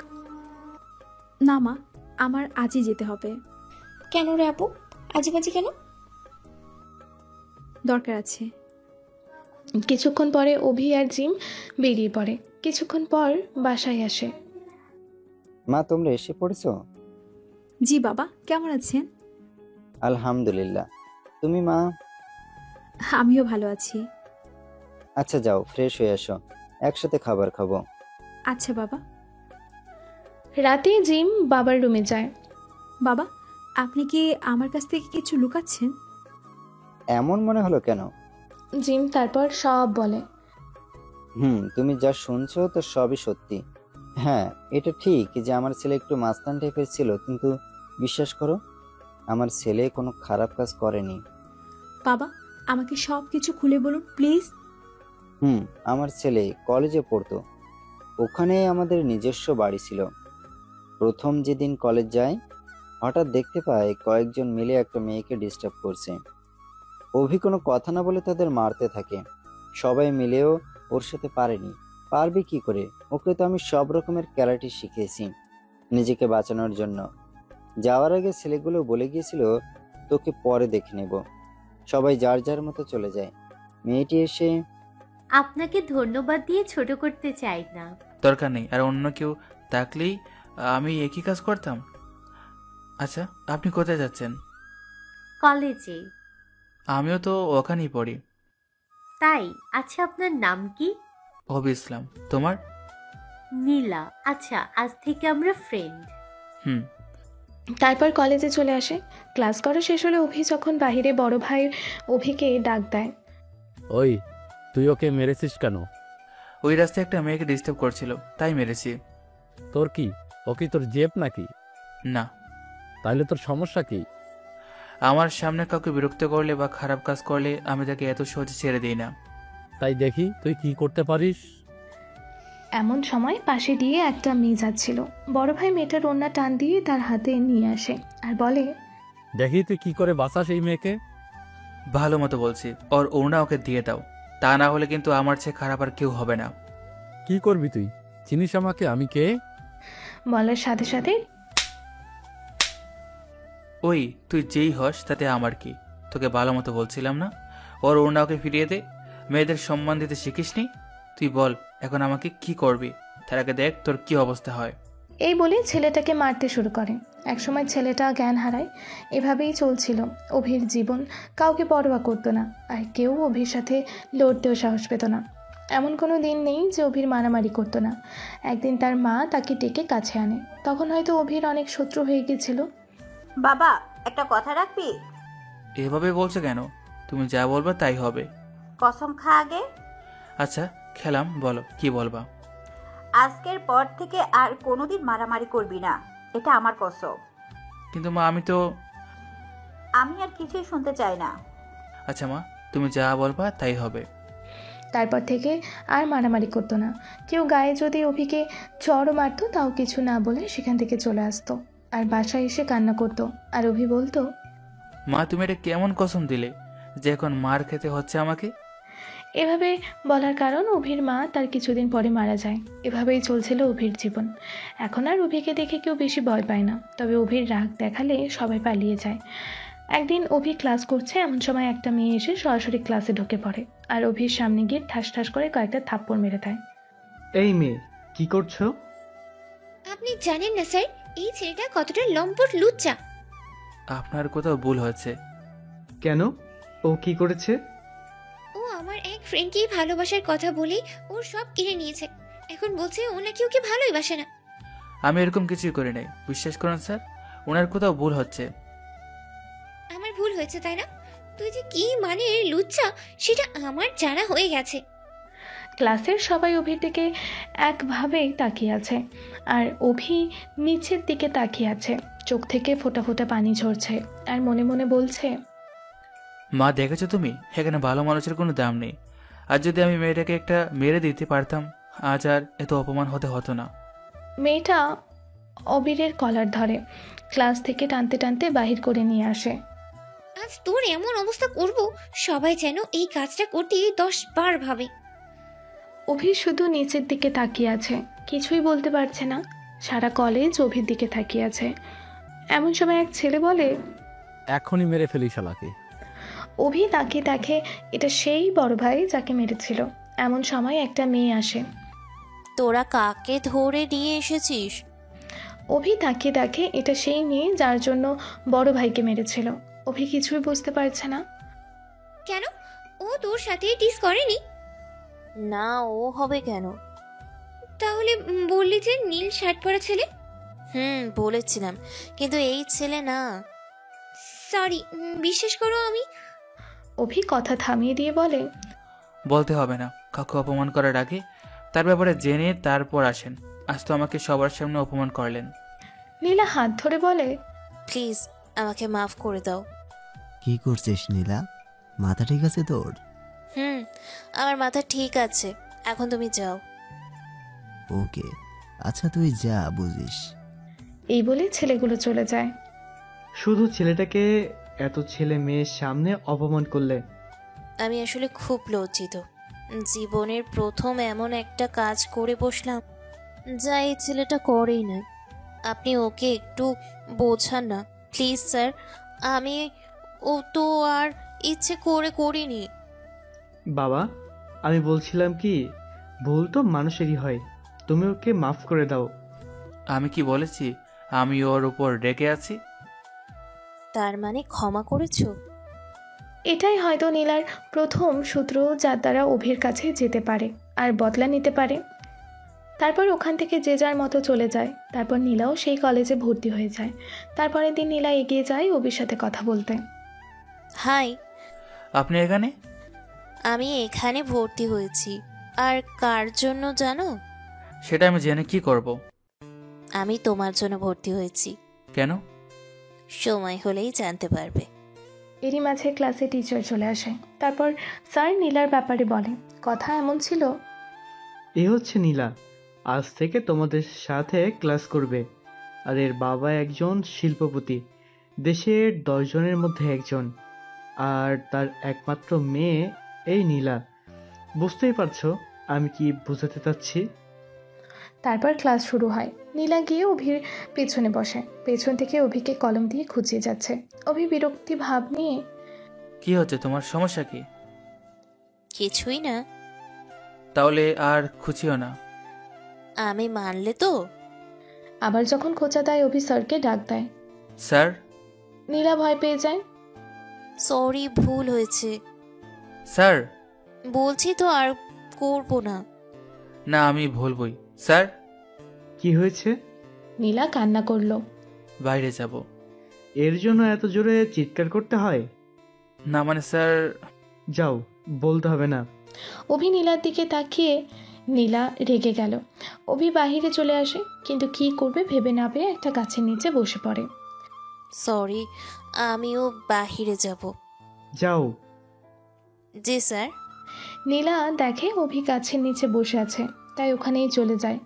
না মা, আমার আজই যেতে হবে। কেন রে আপু, আজেবাজি কেন? দরকার আছে। কিছুক্ষণ পরে অভি আর জিম বেরিয়ে পড়ে। কিছুক্ষণ পর বাসায় আসে। মা, তোমরা এসে পড়েছো? জি বাবা, কেমন আছেন? আলহামদুলিল্লাহ। তুমি মা? আমিও ভালো আছি। আচ্ছা যাও, ফ্রেশ হয়ে আসো, একসাথে খাবার খাবো। আচ্ছা বাবা। রাতে জিম বাবার রুমে যায়। বাবা, আপনি কি আমার কাছ থেকে কিছু লুকাচ্ছেন? এমন মনে হলো কেন? জিম তারপর সব বলে। তুমি যা শুনছো তো সবই সত্যি। হ্যাঁ, এটা ঠিক যে আমার ছেলে একটু মাস্তান টাইপের ছিল, কিন্তু বিশ্বাস করো, আমার ছেলে কোনো খারাপ কাজ করেনি। বাবা, আমাকে সব কিছু খুলে বলুন প্লিজ। আমার ছেলে কলেজে পড়তো, ওখানে আমাদের নিজস্ব বাড়ি ছিল। প্রথম যেদিন কলেজ যায়, হঠাৎ দেখতে পায় কয়েকজন মিলে একটা মেয়েকে ডিস্টার্ব করছে। অভি কোনো কথা না বলে তাদের মারতে থাকে। সবাই মিলেও ওর সাথে পারেনি, পারবে কি করে? ওকে তো আমি সব রকমের ক্যারাটে শিখিয়েছি নিজেকে বাঁচানোর জন্য। যাওয়ার আগে ছেলেগুলো বলে গিয়েছিল তোকে পরে দেখে নেব। সবাই যার যার মতো চলে যায়। মেয়েটি এসে আপনাকে ধন্যবাদ দিয়ে ছোট করতে চাই না। দরকার নেই, আর অন্য কেউ থাকলেই আমি একই কাজ করতাম। আচ্ছা, আপনি কোথায় যাচ্ছেন? কলেজে। আমিও তো ওখানেই পড়ি। তাই? আচ্ছা, আপনার নাম কি? অভি ইসলাম। তোমার? নীলা। আচ্ছা, আজ থেকে আমরা ফ্রেন্ড। হুম। তারপর কলেজে চলে আসে। ক্লাস করা শেষ হলে অভি যখন বাহিরে বড় ভাই অভিকে ডাক দেয়। ওই, তুই ওকে মেরেছিস কেন? ওই রাস্তায় একটা মেয়েকে ডিস্টার্ব করছিল, তাই মেরেছি। তোর কি, ও কি তোর জেব নাকি? না। তাহলে তোর সমস্যা কি? আমার সামনে কাউকে বিরক্ত করলে বা খারাপ কাজ করলে আমি তাকে এত সহজে ছেড়ে দিই না। তাই দেখি তুই কি করতে পারিস। এমন সময় পাশে দিয়ে একটা মেয়ে যাচ্ছিল। বড় ভাই মেয়েটার ওড়না টান দিয়ে তার হাতে নিয়ে আসে আর বলে, দেখি তুই কি করে বাঁচাস এই মেয়েকে। ভালো মতো বলছি, ওর ওড়না ওকে দিয়ে দাও, তা না হলে কিন্তু আমার চেয়ে খারাপ আর কেউ হবে না। কি করবি তুই? চিনিস আমাকে আমি কে? বলার সাথে সাথে ওই, তুই যেই হস তাতে আমার কি? তোকে ভালো মতো বলছিলাম না ওর ওড়না ওকে ফিরিয়ে দে। মেয়েদের সম্মান দিতে শিখিসনি? তুই বল এখন আমাকে কি করবি, তার আগে দেখ তোর কি অবস্থা হয়। এই বলে ছেলেটাকে মারতে শুরু করে। একসময় ছেলেটা জ্ঞান হারায়। এভাবেই চলছিল অভির জীবন। কাউকে পরোয়া করতো না, আর কেউ অভির সাথে লড়তেও সাহস পেত না। এমন কোনো দিন নেই যে অভির মারামারি করতো না। একদিন তার মা তাকে ডেকে কাছে আনে। তখন হয়তো অভির অনেক শত্রু হয়ে গিয়েছিল। বাবা, একটা কথা রাখবি? এভাবে বলছো কেন? তুমি যা বলবা তাই হবে। কসম খা আগে। আচ্ছা খেলাম, বলো কি বলবা। আজকের পর থেকে আর কোনোদিন মারামারি করবি না, এটা আমার কসম। কিন্তু মা আমি আর কিছুই শুনতে চাই না। আচ্ছা মা, তুমি যা বলবা তাই হবে। তারপর থেকে আর মারামারি করতো না। কেউ গায়ে যদি অভিকে চড়ও মারতো তাও কিছু না বলে সেখান থেকে চলে আসতো আর বাসায় এসে কান্না করতো। আর অভি বলতো, মা তুমি এটা কেমন কসম দিলে যে এখন মার খেতে হচ্ছে আমাকে? এভাবে বলার কারণ অভির মা তার কিছুদিন পরে মারা যায়। এভাবেই চলছিল অভির জীবন। এখন আর অভিকে দেখে কেউ বেশি ভয় পায় না, তবে অভির রাগ দেখালে সবাই পালিয়ে যায়। একদিন অভি ক্লাস করছে, এমন সময় একটা মেয়ে এসে সরাসরি ক্লাসে ঢুকে পড়ে আর অভির সামনে গিয়ে ঠাস ঠাস করে কয়েকটা থাপ্পড় মেরে দেয়। এই মেয়ে, কি করছো? আপনি জানেন না স্যার, এই ছেলেটা কতটা লম্পট লুচ্চা। আপনার কোথাও ভুল হচ্ছে। কেন? ও কি করেছে? ও আমার এক ফ্রেন্ডকেই ভালোবাসার কথা বলে ওর সব কিনে নিয়েছে। এখন বলছে ও নাকি ওকে ভালোই বাসে না। আমি এরকম কিছুই করি নাই, বিশ্বাস করুন স্যার, ওনার কোথাও ভুল হচ্ছে। আমার ভুল হয়েছে তাই না? তুই যে কি মানে লুচ্চা সেটা আমার জানা হয়ে গেছে। ক্লাসের সবাই অভির দিকে একভাবেই তাকিয়ে আছে, আর অভি নিচের দিকে তাকিয়ে আছে। চোখ থেকে ফোঁটা ফোঁটা পানি ঝরছে আর মনে মনে বলছে, মা দেখেছো তুমি, এখানে ভালো মানুষের কোনো দাম নেই। আর যদি আমি মেয়েটাকে একটা মেরে দিতে পারতাম আজ আর এত অপমান হতে হতো না। মেয়েটা অবিরের কলার ধরে ক্লাস থেকে টানতে টানতে বাহির করে নিয়ে আসে। আজ তোর এমন অবস্থা করব সবাই যেন এই কাজটা করতে 10 বার ভাবে। অভি শুধু নিচের দিকে তাকিয়ে আছে, কিছুই বলতে পারছে না। সারা কলেজ অভির দিকে তাকিয়ে আছে। এমন সময় এক ছেলে বলে, এখনই মেরে ফেলি শালাকে। অভি তাকিয়ে দেখে এটা সেই বড় ভাই যাকে মেরেছিল। এমন সময় একটা মেয়ে আসে। তোরা কাকে ধরে নিয়ে এসেছিস? অভি তাকিয়ে দেখে এটা সেই মেয়ে যার জন্য বড় ভাইকে মেরেছিল। অভি কিছুই বুঝতে পারছে না। কেন ও তোর সাথে টিস করেনি? না, ও হবে কেন? তাহলে বললি যে নীল শার্ট পরা ছেলে। বলেছিলাম, কিন্তু এই ছেলে না। সরি, বিশ্বাস করো আমি। অভি কথা থামিয়ে দিয়ে বলে, বলতে হবে না, কাউকে অপমান করার আগে তার ব্যাপারে জেনে তারপর আসেন। আজ তো আমাকে সবার সামনে অপমান করলেন। নীলা হাত ধরে বলে, প্লিজ আমাকে মাফ করে দাও। কি করছিস নীলা? মাথা ঠিক আছে তোর? আমার মাথা ঠিক আছে, এখন তুমি যাও। ওকে, আচ্ছা তুই যা, বুঝিস। এই বলে ছেলেগুলো চলে যায়। শুধু ছেলেটাকে এত ছেলে মেয়ের সামনে অপমান করলে। আমি আসলে খুব লজ্জিত। জীবনের প্রথম এমন একটা কাজ করে বসলাম যা এই ছেলেটা করেই না। আপনি ওকে একটু বোঝান না প্লিজ স্যার। আমি ও তো আর ইচ্ছে করে করিনি। বাবা, আমি বলছিলাম কি, ভুল তো মানুষেরই হয়, তুমি ওকে মাফ করে দাও। আমি কি বলেছি আমি ওর উপর রেগে আছি? তার মানে ক্ষমা করেছো? এটাই হয়তো নীলার প্রথম সূত্র যার দ্বারা অভির কাছে যেতে পারে আর বদলা নিতে পারে। তারপর ওখান থেকে যে যার মতো চলে যায়। তারপর নীলাও সেই কলেজে ভর্তি হয়ে যায়। তারপরের দিন নীলা এগিয়ে যায় অভির সাথে কথা বলতে। হাই। আপনি এখানে? আমি এখানে ভর্তি হয়েছি। আর কার জন্য জানো? সেটা আমি জেনে কি করব? আমি তোমার জন্য ভর্তি হয়েছি। কেন? সময় হলেই জানতে পারবে। এরই মাঝে ক্লাসে টিচার চলে আসে। তারপর স্যার নীলার ব্যাপারে বলে। কথা এমন ছিল, এ হচ্ছে নীলা, আজ থেকে তোমাদের সাথে ক্লাস করবে। আর এর বাবা একজন শিল্পপতি, দেশের 10 জনের মধ্যে একজন। আর তার একমাত্র মেয়ে এই নীলা। বুঝতেই পারছো আমি কি বোঝাতে চাচ্ছি। তারপর ক্লাস শুরু হয়। নীলা গিয়ে অভির পেছনে বসে। পেছন থেকে অভিকে কলম দিয়ে খুঁচিয়ে যাচ্ছে। অভি বিরক্তি ভাব নিয়ে, কি হচ্ছে, তোমার সমস্যা কি? কিছুই না। তাহলে আর খুঁচিও না। আমি মানলে তো। আবার যখন খোঁচা দেয় অভি স্যারকে ডাক দেয়। স্যার। নীলা ভয় পেয়ে যায়। সরি, ভুল হয়েছে। স্যার। বলছি তো আর করবো না। না, আমি ভুলবই। স্যার। কি হয়েছে? নীলা কান্না করলো। বাইরে যাব। এর জন্য এত জোরে চিৎকার করতে হয়? না মানে স্যার। যাও, বলতে হবে না। অভি নীলার দিকে তাকিয়ে নীলা রেগে গেল। অভি বাহিরে চলে আসে, কিন্তু কি করবে ভেবে না পেয়ে একটা গাছের নিচে বসে পড়ে। সরি, আমিও বাহিরে যাব। যাও। জি স্যার। নীলা দেখে অভি গাছের নিচে বসে আছে, তাই ওখানেই চলে যায়।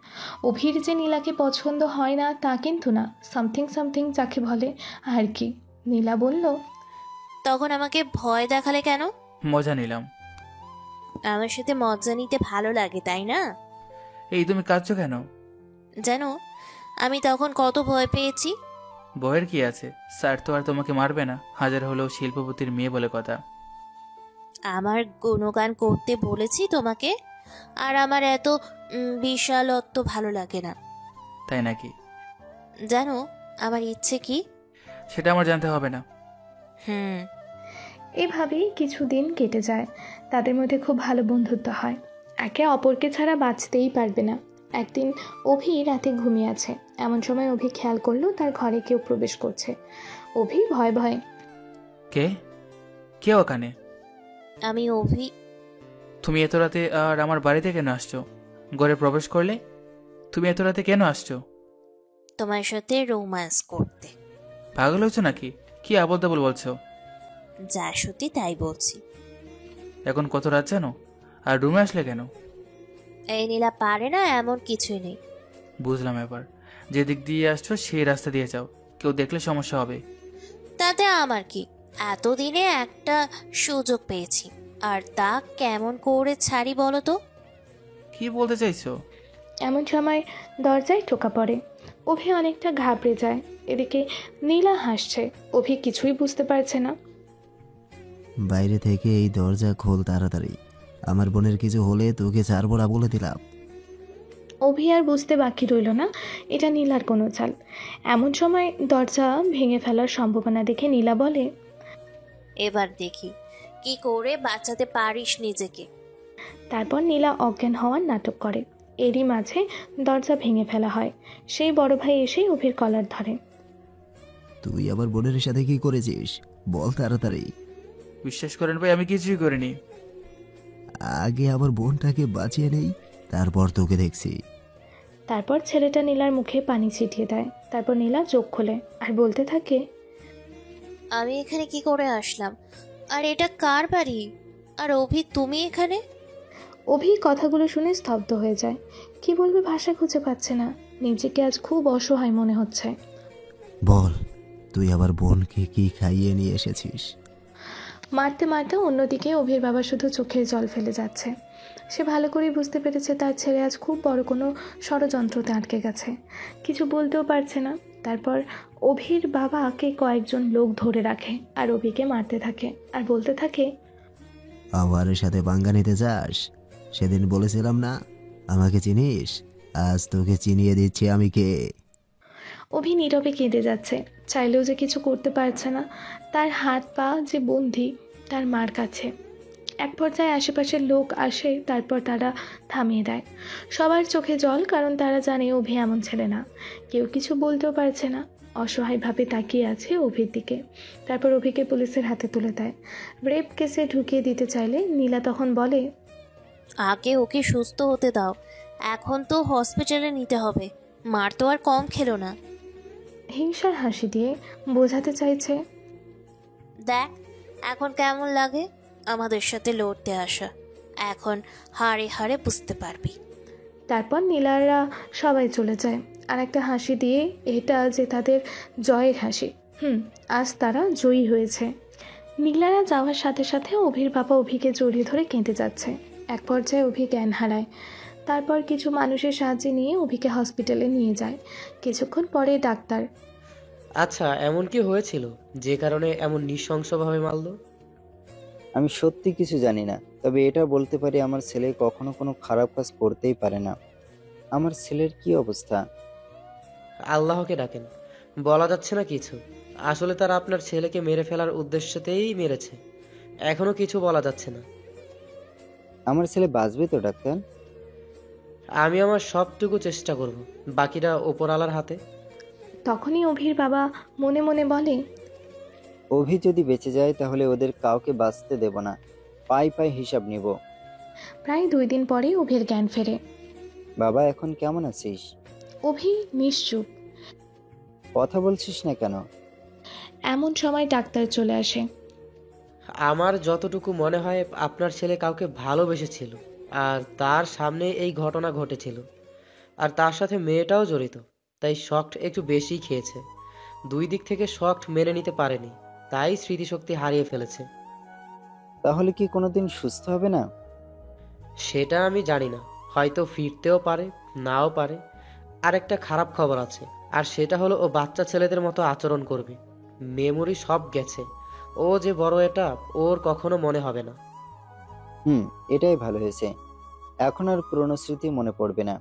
অভির যে নীলাকে পছন্দ হয় না তা কিন্তু না, সামথিং সামথিং যাকে বলে আর কি। নীলা বলল, তখন আমাকে ভয় দেখালে কেন? মজা নিলাম। আমার সাথে মজা নিতে ভালো লাগে তাই না? এই তুমি কাঁদছো কেন? জানো আমি তখন কত ভয় পেয়েছি? বইয়ের কি আছে, স্যার তো আর তোমাকে মারবে না, হাজার হলেও শিল্পপতির মেয়ে বলে কথা। আমার গুণগান করতে বলেছি তোমাকে, আর আমার এত বিশালত্ব ভালো লাগে না। তাই নাকি? জানো আমার ইচ্ছে কি? সেটা আমার জানতে হবে না। এভাবেই কিছুদিন কেটে যায়। তাদের মধ্যে খুব ভালো বন্ধুত্ব হয়, একে অপরকে ছাড়া বাঁচতেই পারবে না। একদিন অভি রাতে ঘুমিয়ে আছে। এমন সময় অভি খেয়াল করলো তার ঘরে কেউ প্রবেশ করছে। অভি ভয় ভয়, কে কে ওখানে? আমি অভি। তুমি এত রাতে আর আমার বাড়িতে কেন আসছো? ঘরে প্রবেশ করলে তুমি এত রাতে কেন আসছো? তোমার সাথে রোম্যান্স করতে। পাগল হয়েছো নাকি? কি আবল তাবল বলছো? যা সত্যি তাই বলছি। এখন কত রাত জানো? আর রুমে আসলে কেন? এই নীলা পারে না এমন কিছুই নেই। বুঝলাম, এবার যে দিক দিয়ে আসছো সেই রাস্তা দিয়ে যাও, কেউ দেখলে সমস্যা হবে। তাতে আমার কি, এতদিনে একটা সুযোগ পেয়েছি, আর তা কেমন করে ছাড়ি বলো তো? কি বলতে চাইছো? এমন সময় দরজায় টোকা পড়ে। অভি অনেকটা ঘাবড়ে যায়। এদিকে নীলা হাসছে। অভি কিছুই বুঝতে পারছে না। বাইরে থেকে এই দরজা খোল তাড়াতাড়ি, আমার বোনের কিছু হলে তোকে চারবড়া বলে দিলাম। অভি আর বুঝতে বাকি রইল না এটা নীলার কোনো চাল। এমন সময় দরজা ভেঙে ফেলার সম্ভাবনা দেখে নীলা বলে, এবার দেখি কি করে বাঁচাতে পারিস নিজেকে। তারপর নীলা অজ্ঞান হওয়ার নাটক করে। এরই মাঝে দরজা ভেঙে ফেলা হয়। সেই বড় ভাই এসে অভির কলার ধরে। তুই আবার বোনের সাথে কি করেছিস বল তাড়াতাড়ি। বিশ্বাস করেন ভাই, আমি কিছুই করিনি। আগে আমার বোনটাকে বাঁচিয়ে নেই, তারপর তোকে দেখছি। তারপর ছেলেটা নীলার মুখে পানি ছিটিয়ে দেয়। তারপর নীলা চোখ খোলে আর বলতে থাকে, আমি এখানে কি করে আসলাম? আর এটা কার বাড়ি? আর অভি তুমি এখানে? অভি কথাগুলো শুনে স্তব্ধ হয়ে যায়। কি বলবে ভাষা খুঁজে পাচ্ছে না। নিজেকে আজ খুব অসহায় মনে হচ্ছে। বল তুই আবার বোনকে কি খাইয়ে নিয়ে এসেছিস? মারতে মারতে অন্যদিকে অভির বাবা শুধু চোখের জল ফেলে যাচ্ছে। সে ভালো করেই বুঝতে পেরেছে তার ছেলে আজ খুব বড় কোনো ষড়যন্ত্রতে আটকে গেছে, কিছু বলতেও পারছে না। তারপর অভির বাবাকে কয়েকজন লোক ধরে রাখে আর অভিকে মারতে থাকে আর বলতে থাকে, আমার সাথে পাঙ্গা নিতে চাস? সেদিন বলেছিলাম না আমাকে চিনিস, আজ তোকে চিনিয়ে দিচ্ছি আমি কে। অভি নীরবে কেঁদে যাচ্ছে, চাইলেও যে কিছু করতে পারছে না, তার হাত পা যে বন্দি তার মার কাছে। এক পর্যায়ে আশেপাশের লোক আসে, তারপর তারা থামিয়ে দেয়। সবার চোখে জল, কারণ তারা জানে অভি এমন ছেলে না। কেউ কিছু বলতেও পারছে না, অসহায়ভাবে তাকিয়ে আছে অভির দিকে। তারপর অভিকে পুলিশের হাতে তুলে দেয়। রেপ কেসে ঢুকিয়ে দিতে চাইলে নীলা তখন বলে, আগে ওকে সুস্থ হতে দাও, এখন তো হসপিটালে নিতে হবে, মার তো আর কম খেলো না। হিংসার হাসি দিয়ে বোঝাতে চাইছে, দেখ এখন কেমন লাগে আমাদের সাথে লড়তে আসা, এখন হাড়ে হাড়ে বুঝতে পারবি। তারপর নীলারা সবাই চলে যায় আর একটা হাসি দিয়ে, এটা যে তাদের জয়ের হাসি। আজ তারা জয়ী হয়েছে। নীলারা যাওয়ার সাথে সাথে অভির বাবা অভিকে জড়িয়ে ধরে কেঁদে যাচ্ছে। এক পর্যায়ে অভি জ্ঞান হারায়। তারপর কিছু মানুষের সাহায্যে নিয়ে অভিকে হসপিটালে নিয়ে যায়। কিছুক্ষণ পরে ডাক্তার, আচ্ছা এমন কি হয়েছিল যে কারণে এমন নৃশংসভাবে মারলো? আমি সত্যি কিছু জানি না, তবে এটা বলতে পারি আমার ছেলে কখনো কোনো খারাপ কাজ করতেই পারে না। আমার ছেলের কি অবস্থা? আল্লাহকে ডাকেন, বলা যাচ্ছে না কিছু। আসলে তারা আপনার ছেলেকে মেরে ফেলার উদ্দেশ্যতেই মেরেছে, এখনো কিছু বলা যাচ্ছে না। আমার ছেলে বাঁচবে তো ডাক্তার? আমি আমার সবটুকু চেষ্টা করব, বাকিটা ওপরওয়ালার হাতে। তখনই অভির বাবা মনে মনে বলে, অভি যদি বেঁচে যায় তাহলে ওদের কাউকে বাঁচতে দেব না, পাই পাই হিসাব নিব। প্রায় 2 দিন পরে অভির জ্ঞান ফেরে। বাবা এখন কেমন আছিস? অভি নিশ্চুপ, কথা বলছিস না কেন? এমন সময় ডাক্তার চলে আসে। আমার যতটুকু মনে হয় আপনার ছেলে কাউকে ভালোবেসেছিল, আর তার সামনে এই ঘটনা ঘটেছিল, আর তার সাথে মেয়েটাও জড়িত, তাই শক একটু বেশি খেয়েছে। 2 দিক থেকে শক মেনে নিতে পারেনি, তাই স্মৃতিশক্তি হারিয়ে ফেলেছে। তাহলে কি কোনোদিন সুস্থ হবে না? সেটা আমি জানি না, হয়তো ফিরতেও পারে, নাও পারে। আর একটা খারাপ খবর আছে, আর সেটা হলো ও বাচ্চা ছেলেদের মতো আচরণ করবে। মেমোরি সব গেছে, ও যে বড় এটা ওর কখনো মনে হবে না। এটাই ভালো হয়েছে, এখন আর পুরনো স্মৃতি মনে পড়বে না।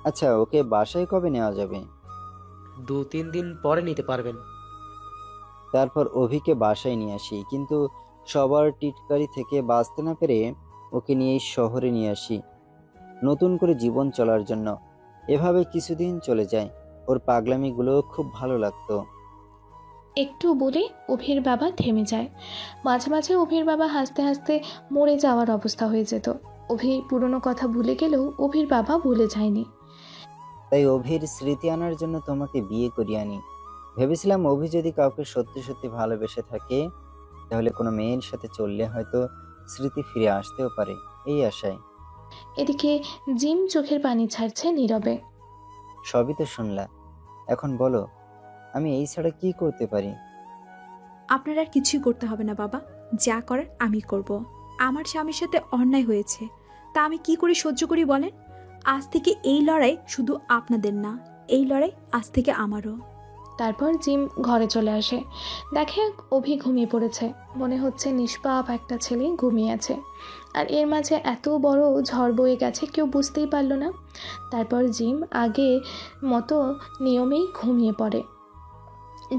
আচ্ছা ওকে বাসায় কবে নেওয়া যাবে? 2-3 দিন পরে নিতে পারবেন। তারপর অভিকে বাসায় নিয়ে আসি, কিন্তু সবার টিটকারি থেকে বাঁচতে না পেরে ওকে নিয়ে শহরে নিয়ে আসি নতুন করে জীবন চলার জন্য। এভাবে কিছুদিন চলে যায়, ওর পাগলামিগুলো খুব ভালো লাগতো। একটু বলে অভির বাবা থেমে যায়। মাঝে মাঝে অভির বাবা হাসতে হাসতে মরে যাওয়ার অবস্থা হয়ে যেত। অভি পুরনো কথা ভুলে গেলেও অভির বাবা ভুলে যায়নি। তাই অভির স্মৃতি আনার জন্য তোমাকে বিয়ে করিয়ে আনি। ভেবেছিলাম অভি যদি কাউকে সত্যি সত্যি ভালোবেসে থাকে তাহলে কোনো মেয়ের সাথে চললে হয়তো স্মৃতি ফিরে আসতেও পারে, এই আশায়। এদিকে জিম চোখের পানি ছাড়ছে নীরবে। সবই তো শুনলা, এখন বলো আমি এই ছাড়া কি করতে পারি? আপনার আর কিছুই করতে হবে না বাবা, যা করার আমি করব। আমার স্বামীর সাথে অন্যায় হয়েছে, তা আমি কি করে সহ্য করি বলেন? আজ থেকে এই লড়াই শুধু আপনাদের না, এই লড়াই আজ থেকে আমারও। তারপর জিম ঘরে চলে আসে, দেখে অভি ঘুমিয়ে পড়েছে। মনে হচ্ছে নিষ্পাপ একটা ছেলে ঘুমিয়ে আছে, আর এর মাঝে এত বড় ঝড় বয়ে গেছে কেউ বুঝতেই পারলো না। তারপর জিম আগে মতো নিয়মেই ঘুমিয়ে পড়ে।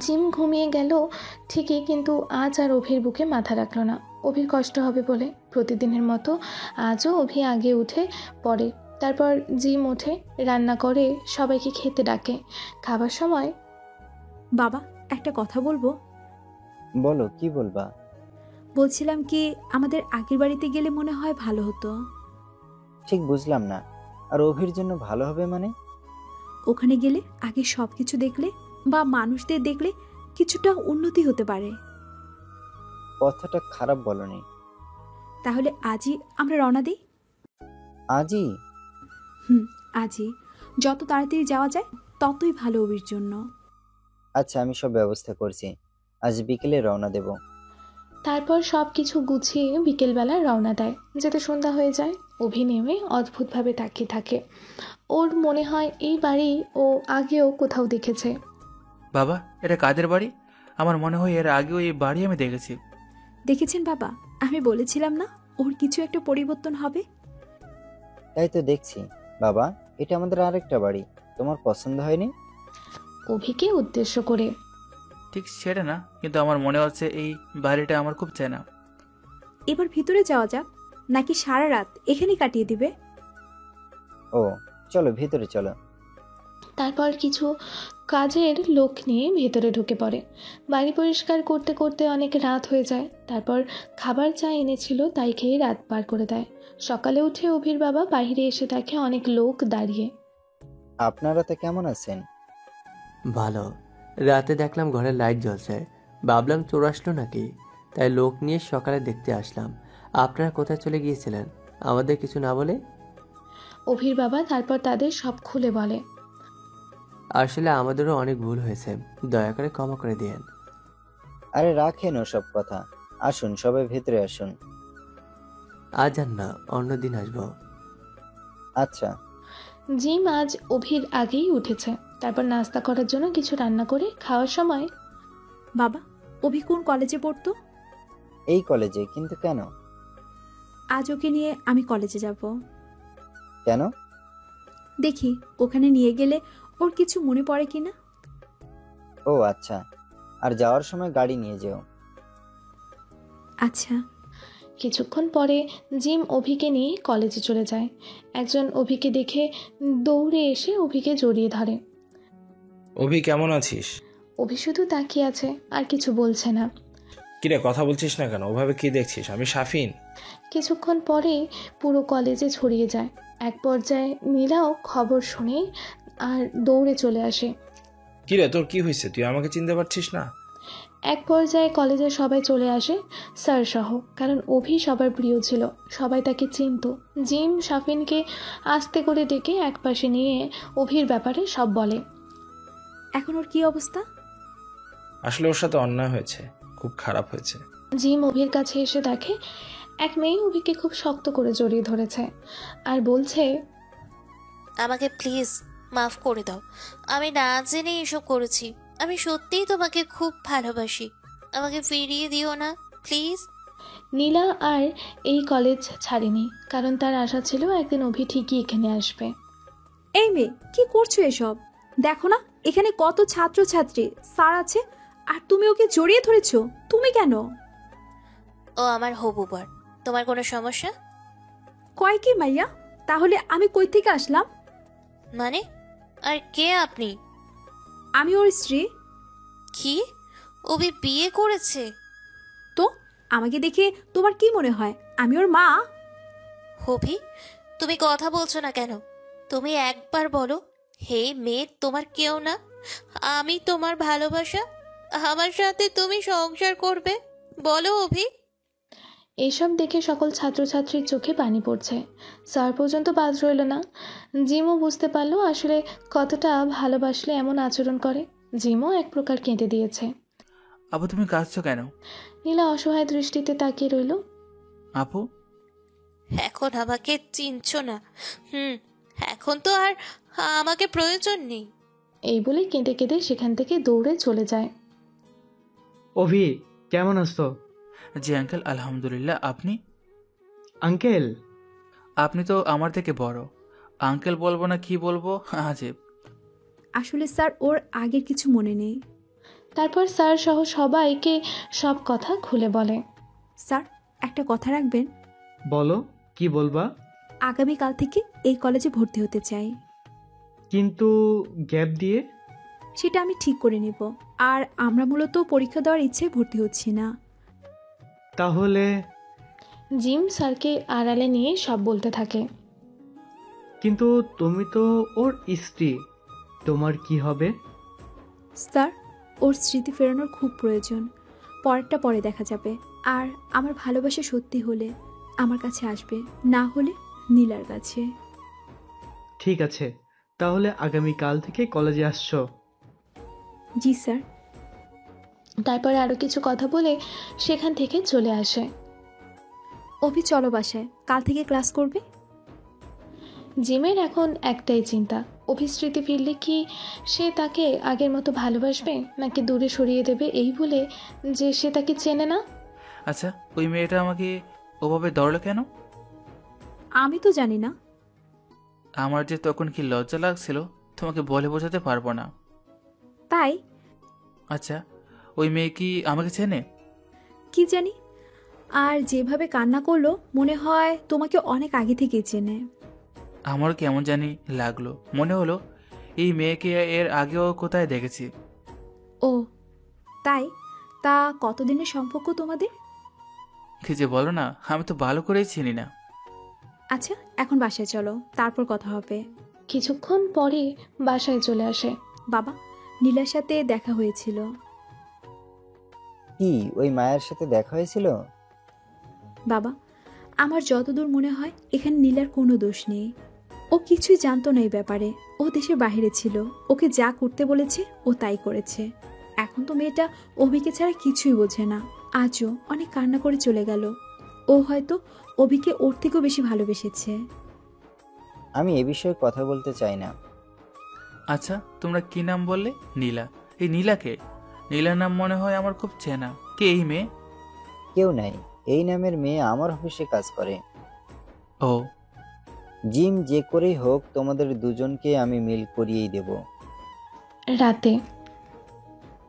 জিম ঘুমিয়ে গেল ঠিকই, কিন্তু আজ আর অভির বুকে মাথা রাখলো না। অভির কষ্ট হবে বলে প্রতিদিনের মতো আজও অভি আগে উঠে পড়ে। তারপর জিম ওঠে, রান্না করে সবাইকে খেতে ডাকে। খাবার সময়, বাবা একটা কথা বলবো? বলো, কি বলবা? বলছিলাম কি, আমাদের আগের বাড়িতে গেলে মনে হয় ভালো হতো। ঠিক বুঝলাম না, আর অভির জন্য ভালো হবে মানে? ওখানে গেলে আগে সবকিছু দেখলে বা মানুষদের দেখলে কিছুটা উন্নতি হতে পারে। কথাটা খারাপ বলনি। তাহলে আজই আমরা রওনা দিই। আজই? আজই, যত তাড়াতাড়ি যাওয়া যায় ততই ভালো অভির জন্য। আচ্ছা আমি সব ব্যবস্থা করছি, আজ বিকেলে রওনা দেব। তারপর সব কিছু গুছিয়ে বিকেলবেলা রওনা দেয়। যেতে সন্ধ্যা হয়ে যায়। অভি নেমে অদ্ভুতভাবে তাকিয়ে থাকে। ওর মনে হয় এই বাড়ি ও আগেও কোথাও দেখেছে। বাবা, এটা কাদের বাড়ি? আমার মনে হয় এর আগেও এই বাড়ি আমি দেখেছি। দেখেছেন বাবা, আমি বলেছিলাম না ওর কিছু একটা পরিবর্তন হবে। তাই তো দেখছি। বাবা, এটা আমাদের আরেকটা বাড়ি, তোমার পছন্দ হয়নি? অভিকে উদ্দেশ্য করে। ঠিক সেটা না, কিন্তু আমার মনে হচ্ছে এই বাড়িটা আমার খুব চেনা। এবার ভিতরে যাওয়া যাক, নাকি সারা রাত এখানেই কাটিয়ে দিবে? ও চলো ভিতরে চলো। তারপর কিছু কাজের লোক নিয়ে ভেতরে ঢুকে পড়ে। বাড়ি পরিষ্কার করতে করতে অনেক রাত হয়ে যায়। তারপর খাবার যা এনেছিল তাই খেয়ে রাত পার করে দেয়। সকালে উঠে অভির বাবা বাইরে এসে দেখে অনেক লোক দাঁড়িয়ে। আপনারা তো কেমন আছেন? ভালো। রাতে দেখলাম ঘরের লাইট জ্বলছে, ভাবলাম চোর আসলো নাকি, তাই লোক নিয়ে সকালে দেখতে আসলাম। আপনারা কোথায় চলে গিয়েছিলেন আমাদের কিছু না বলে? অভির বাবা তারপর তাদের সব খুলে বলে। আসলে আমাদেরও অনেক ভুল হয়েছে, দয়া করে ক্ষমা করে দিয়েন। আরে রাখেন ওসব কথা, আসুন সবাই ভেতরে আসুন। আজ আর না, অন্যদিন আসবো। আচ্ছা। জিম আজ অভির আগেই উঠেছে। তারপর নাস্তা করার জন্য কিছু রান্না করে খাওয়ার সময়, বাবা, অভি কোন কলেজে পড়তো? এই কলেজে, কিন্তু কেন? আজ ওকে নিয়ে আমি কলেজে যাব। কেন? দেখি ওখানে নিয়ে গেলে ওর কিছু মনে পড়ে কিনা। ও আচ্ছা, আর যাওয়ার সময় গাড়ি নিয়ে যেও। আচ্ছা। কিছুক্ষণ পরে জিম অভিকে নিয়ে কলেজে চলে যায়। একজন অভিকে দেখে দৌড়ে এসে অভিকে জড়িয়ে ধরে। অভি, কেমন আছিস? অভি শুধু তাকিয়ে আছে, আর কিছু বলছে না। কিরে, কথা বলছিস না কেন? ওভাবে কি দেখছিস? আমি শাফিন। কিছুক্ষণ পরে পুরো কলেজে ছড়িয়ে যায়। এক পর্যায়ে নীলাও খবর শুনে আর দৌড়ে চলে আসে। কিরে, তোর কি হয়েছে? তুই আমাকে চিনতে পারছিস না? এক পর্যায়ে কলেজের সবাই চলে আসে, স্যার সহ, কারণ অভি সবার প্রিয় ছিল। সবাই তাকে চিনত। জিম শাফিনকে আস্তে করে ডেকে একপাশে নিয়ে অভির ব্যাপারে সব বলে। এখন ওর কি অবস্থা? আসলে ওর সাথে অন্যায় হয়েছে, খুব খারাপ হয়েছে। জিম অভির কাছে এসে দেখে এক মেয়ে অভিকে খুব শক্ত করে জড়িয়ে ধরেছে আর বলছে, আমাকে প্লিজ মাফ করে দাও, আমি না জেনে এসব করেছি। আমি সত্যিই তোমাকে খুব ভালোবাসি, আমাকে ফিরিয়ে দিও না প্লিজ। নীলা আর এই কলেজ ছাড়েনি, কারণ তার আশা ছিল একদিন অভি ঠিকই এখানে আসবে। এই মেয়ে, কি করছো এসব? দেখো না এখানে কত ছাত্রছাত্রী, স্যার আছে, আর তুমি ওকে জড়িয়ে ধরেছো। তুমি কেন? ও আমার হবু বর। তোমার কোনো সমস্যা? কয় কি মাইয়া? তাহলে আমি কই থেকে আসলাম? মানে, আর কে আপনি? আমি ওর স্ত্রী। কি? অভি বিয়ে করেছে? তো আমাকে দেখে তোমার কি মনে হয় আমি ওর মা? হবি, তুমি কথা বলছো না কেন? তুমি একবার বলো, হে মেয়ে, তোমার কেউ না, আমি তোমার ভালোবাসা, আমার সাথে তুমি সংসার করবে, বলো অভি। এইসব দেখে সকল ছাত্রছাত্রীর চোখে পানি পড়ছে। স্যার পর্যন্ত বাদ রইল না। জিমও বুঝতে পারলো আসলে কতটা ভালোবাসলে এমন আচরণ করে। জিমও এক প্রকার কেঁদে দিয়েছে। আপু, তুমি কাঁদছো কেন? নীলা অসহায় দৃষ্টিতে তাকিয়ে রইল। আপু, এখন আমাকে চিনছো না? এখন তো আর আমাকে প্রয়োজন নেই। এই বলে কেঁদে কেঁদে সেখান থেকে দৌড়ে চলে যায়। অভি, কেমন আছো? জি আঙ্কেল, আলহামদুলিল্লাহ। আপনি? আঙ্কেল? আপনি তো আমার থেকে বড়। আঙ্কেল বলবো না কি বলবো, আজেব। আসলে স্যার ওর আগের কিছু মনে নেই। তারপর স্যার সহ সবাইকে সব কথা খুলে বলে। স্যার, একটা কথা রাখবেন? বলো, কি বলবা? আগামীকাল থেকে এই কলেজে ভর্তি হতে চাই। কিন্তু গ্যাপ দিয়ে? সেটা আমি ঠিক করে নেব। আর আমরা মূলত পরীক্ষা দেওয়ার ইচ্ছে ভর্তি হচ্ছি না। তাহলে? জিম স্যারকে আড়ালে নিয়ে সব বলতে থাকে। কিন্তু তুমি তো ওর স্ত্রী, তোমার কি হবে? স্যার, ওর স্মৃতি ফেরানোর খুব প্রয়োজন। পরেরটা পরে দেখা যাবে। আর আমার ভালোবাসা সত্যি হলে আমার কাছে আসবে, না হলে নীলার কাছে। ঠিক আছে, তাহলে আগামীকাল থেকে কলেজে আসছো? জি স্যার। তারপর আরও কিছু কথা বলে সেখান থেকে চলে আসে। অভি চলো বাসায়, কাল থেকে ক্লাস করবে। জিমের এখন একটাই চিন্তা, অভি স্মৃতি ফিরলে কি সে তাকে আগের মতো ভালোবাসবে নাকি দূরে সরিয়ে দেবে এই বলে যে সে তাকে চেনে না। আচ্ছা, ওই মেয়েটা আমাকে ওভাবে ধরলো কেন? আমি তো জানি না। আমার যে তখন কি লজ্জা লাগছিল তোমাকে বলে বোঝাতে পারবো না। তাই? আচ্ছা, ওই মেয়ে কি আমাকে চেনে? কি জানি, আর যেভাবে কান্না করলো মনে হয় তোমাকে অনেক আগে থেকেই চেনে। আমার কেমন জানি লাগলো, মনে হলো এই মেয়েকে এর আগেও কোথায় দেখেছি। ও তাই? তা কতদিনের সম্পর্ক তোমাদের? কি যে বলো না, আমি তো ভালো করেই চিনি না। আচ্ছা এখন বাসায় চলো, তারপর কথা হবে। কিছুক্ষণ পরে বাসায় চলে আসে। বাবা, নীলার সাথে দেখা হয়েছিল। কি ওই মায়ের সাথে দেখা হয়েছিল? বাবা, আমার যতদূর মনে হয় এখানে নীলার কোনো দোষ নেই। ও কিছুই জানতো না এই ব্যাপারে, ও দেশের বাইরে ছিল, ওকে যা করতে বলেছে ও তাই করেছে। এখন তো মেয়েটা অভিকে ছাড়া কিছুই বোঝে না। আজও অনেক কান্না করে চলে গেল। ও হয়তো অভিকে ওর থেকেও বেশি ভালোবেসেছে। আমি এ বিষয়ে কথা বলতে চাই না। আচ্ছা, তোমরা কি নাম বললে? নীলা। এই নীলাকে? নীলার নাম মনে হয় আমার খুব চেনা। কে এই মেয়ে? কেউ নাই, এই নামের মেয়ে আমার অফিসে কাজ করে। ও। জিম যে করেই হোক তোমাদের দুজনকে আমি মিল করিয়েই দেব। রাতে।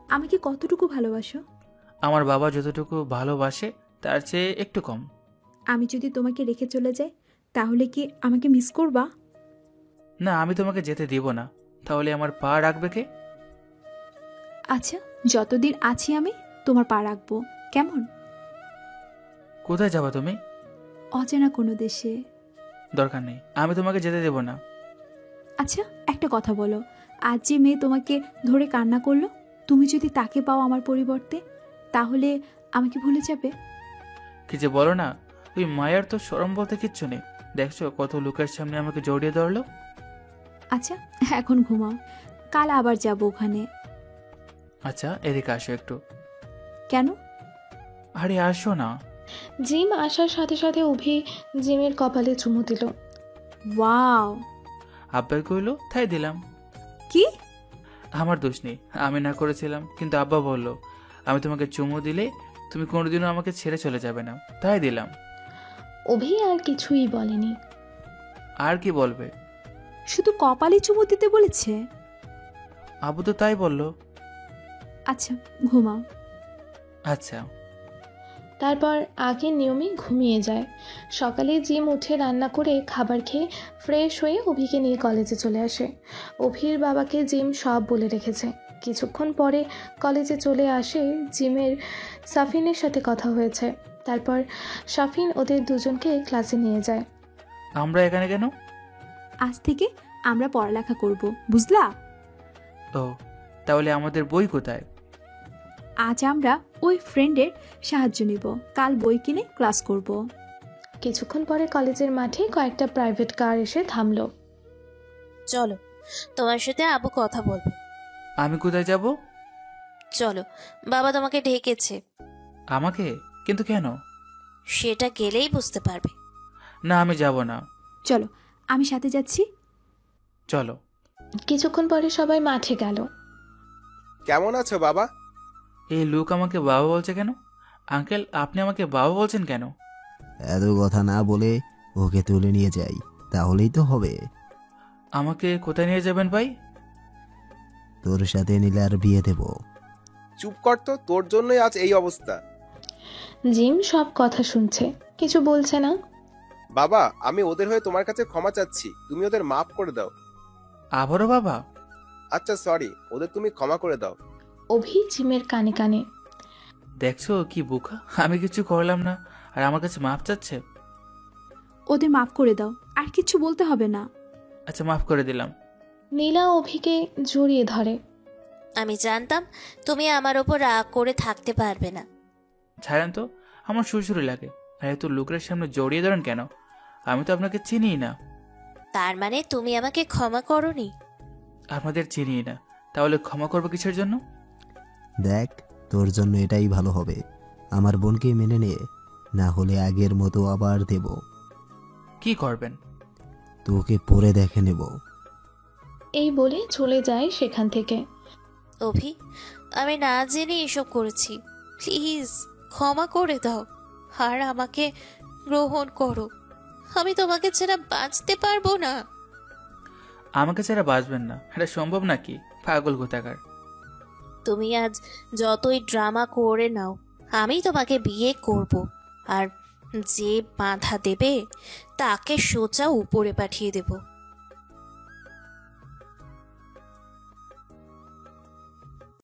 আমাকে কতটুকু ভালোবাসো? আমার বাবা যতটুকু ভালোবাসে তার চেয়ে একটু কম। আমি যদি তোমাকে রেখে চলে যাই তাহলে কি আমাকে মিস করবা? না, আমি তোমাকে যেতে দিব না। তাহলে আমার পা রাখবে কে? আচ্ছা, যতদিন আছি আমি তোমার পা রাখবো, কেমন? কোথায় যাবা তুমি? অচেনা কোনো দেশে। দরকার নেই, আমি তোমাকে যেতে দেব না। আচ্ছা একটা কথা বলো, আজ যে মেয়ে তোমাকে ধরে কান্না করলো, তুমি যদি তাকে পাও আমার পরিবর্তে, তাহলে আমাকে ভুলে যাবে? কি যে বলো না, ওই মায়ের তো শরম বলতে কিচ্ছু নেই। দেখছো কত লোকের সামনে আমাকে জড়িয়ে ধরলো। আচ্ছা এখন ঘুমাও, কাল আবার যাব ওখানে। আচ্ছা এদিকে আসো একটু। কেন? আরে আসো না। জিম আসার সাথে সাথে অভি জিমের কপালে চুমু দিল। ওয়াও। আব্বা কইলো তাই দিলাম। কি? আমার দোষ নেই, আমি না করেছিলাম, কিন্তু আব্বা বলল আমি তোমাকে চুমু দিলে তুমি কোনোদিনও আমাকে ছেড়ে চলে যাবে না, তাই দিলাম। অভি আর কিছুই বলেনি। আর কি বলবে? শুধু কপালে চুমু দিতে বলেছে? আব্বু তো তাই বলল। আচ্ছা ঘুমাও। আচ্ছা। তারপর আগের নিয়মে ঘুমিয়ে যায়। সকালে জিম উঠে রান্না করে খাবার খেয়ে ফ্রেশ হয়ে অভিকে নিয়ে কলেজে চলে আসে। অভির বাবাকে জিম সব বলে রেখেছে। কিছুক্ষণ পরে কলেজে চলে আসে জিমের সাফিনের সাথে কথা হয়েছে। তারপর সাফিন ওদের দুজনকে ক্লাসে নিয়ে যায়। আমরা এখানে কেন? আজ থেকে আমরা পড়ালেখা করব, বুঝলা? ও, তাহলে আমাদের বই কোথায়? আজ আমরা ওই ফ্রেন্ডের সাহায্য নিব, কাল বই কিনে ক্লাস করব। কিছুক্ষণ পরে কলেজের মাঠে কয়েকটা প্রাইভেট কার এসে থামলো। চলো, তোমার সাথে আবু কথা বলবে। আমি কোথায় যাব? চলো, বাবা তোমাকে ডেকেছে। আমাকে? কিন্তু কেন? সেটা গেলেই বুঝতে পারবে। না, আমি যাব না। চলো, আমি সাথে যাচ্ছি। চলো। কিছুক্ষণ পরে সবাই মাঠে গেল। কেমন আছো বাবা? এই লোক আমাকে বাবা বলছে কেন? আঙ্কেল, আপনি আমাকে বাবা বলছেন কেন? এত কথা না বলে ওকে তুলে নিয়ে যাই, তাহলেই তো হবে। আমাকে কোথায় নিয়ে যাবেন ভাই? তোর সাথে নীলার বিয়ে দেব। চুপ কর তো, তোর জন্যই আজ এই অবস্থা। জিম সব কথা শুনছে, কিছু বলছে না। বাবা, আমি ওদের হয়ে তোমার কাছে ক্ষমা চাচ্ছি, তুমি ওদের মাফ করে দাও। আবারও বাবা? আচ্ছা সরি, ওদের তুমি ক্ষমা করে দাও। অভি জিমের কানে কানে। দেখছো কি বোকা, আমি কিছু করলাম না আর আমার কাছে মাফ চাচ্ছে। ওদের মাফ করে দাও, আর কিছু বলতে হবে না। আচ্ছা, মাফ করে দিলাম। নীলা অভিকে জড়িয়ে ধরে। আমি জানতাম তুমি আমার ওপর রাগ করে থাকতে পারবে না। ছাড়েন তো, আমার শ্বশুরই লাগে। আর এত লোকের সামনে জড়িয়ে ধরেন কেন? আমি তো আপনাকে চিনি না। তার মানে তুমি আমাকে ক্ষমা করোনি? আপনাদের চিনি না, তাহলে ক্ষমা করবো কিসের জন্য? দেখ, তোর জন্য এটাই ভালো হবে। আমার বোনকে মেনে নে, না হলে আগের মতো আবার দেব। কি করবেন? তোকে পরে দেখে নেব। এই বলে চলে যায় সেখান থেকে। অভি, আমি না জেনে এসব করেছি, প্লিজ ক্ষমা করে দাও আর আমাকে গ্রহণ করো। আমি তোমাকে ছাড়া বাঁচতে পারবো না। আমাকে ছাড়া বাঁচবেন না, এটা সম্ভব নাকি? পাগল কোথাকার। তুমি আজ যতই ড্রামা করে নাও, আমি তোমাকে বিয়ে করব, আর যে বাধা দেবে তাকে সোজা উপরে পাঠিয়ে দেব।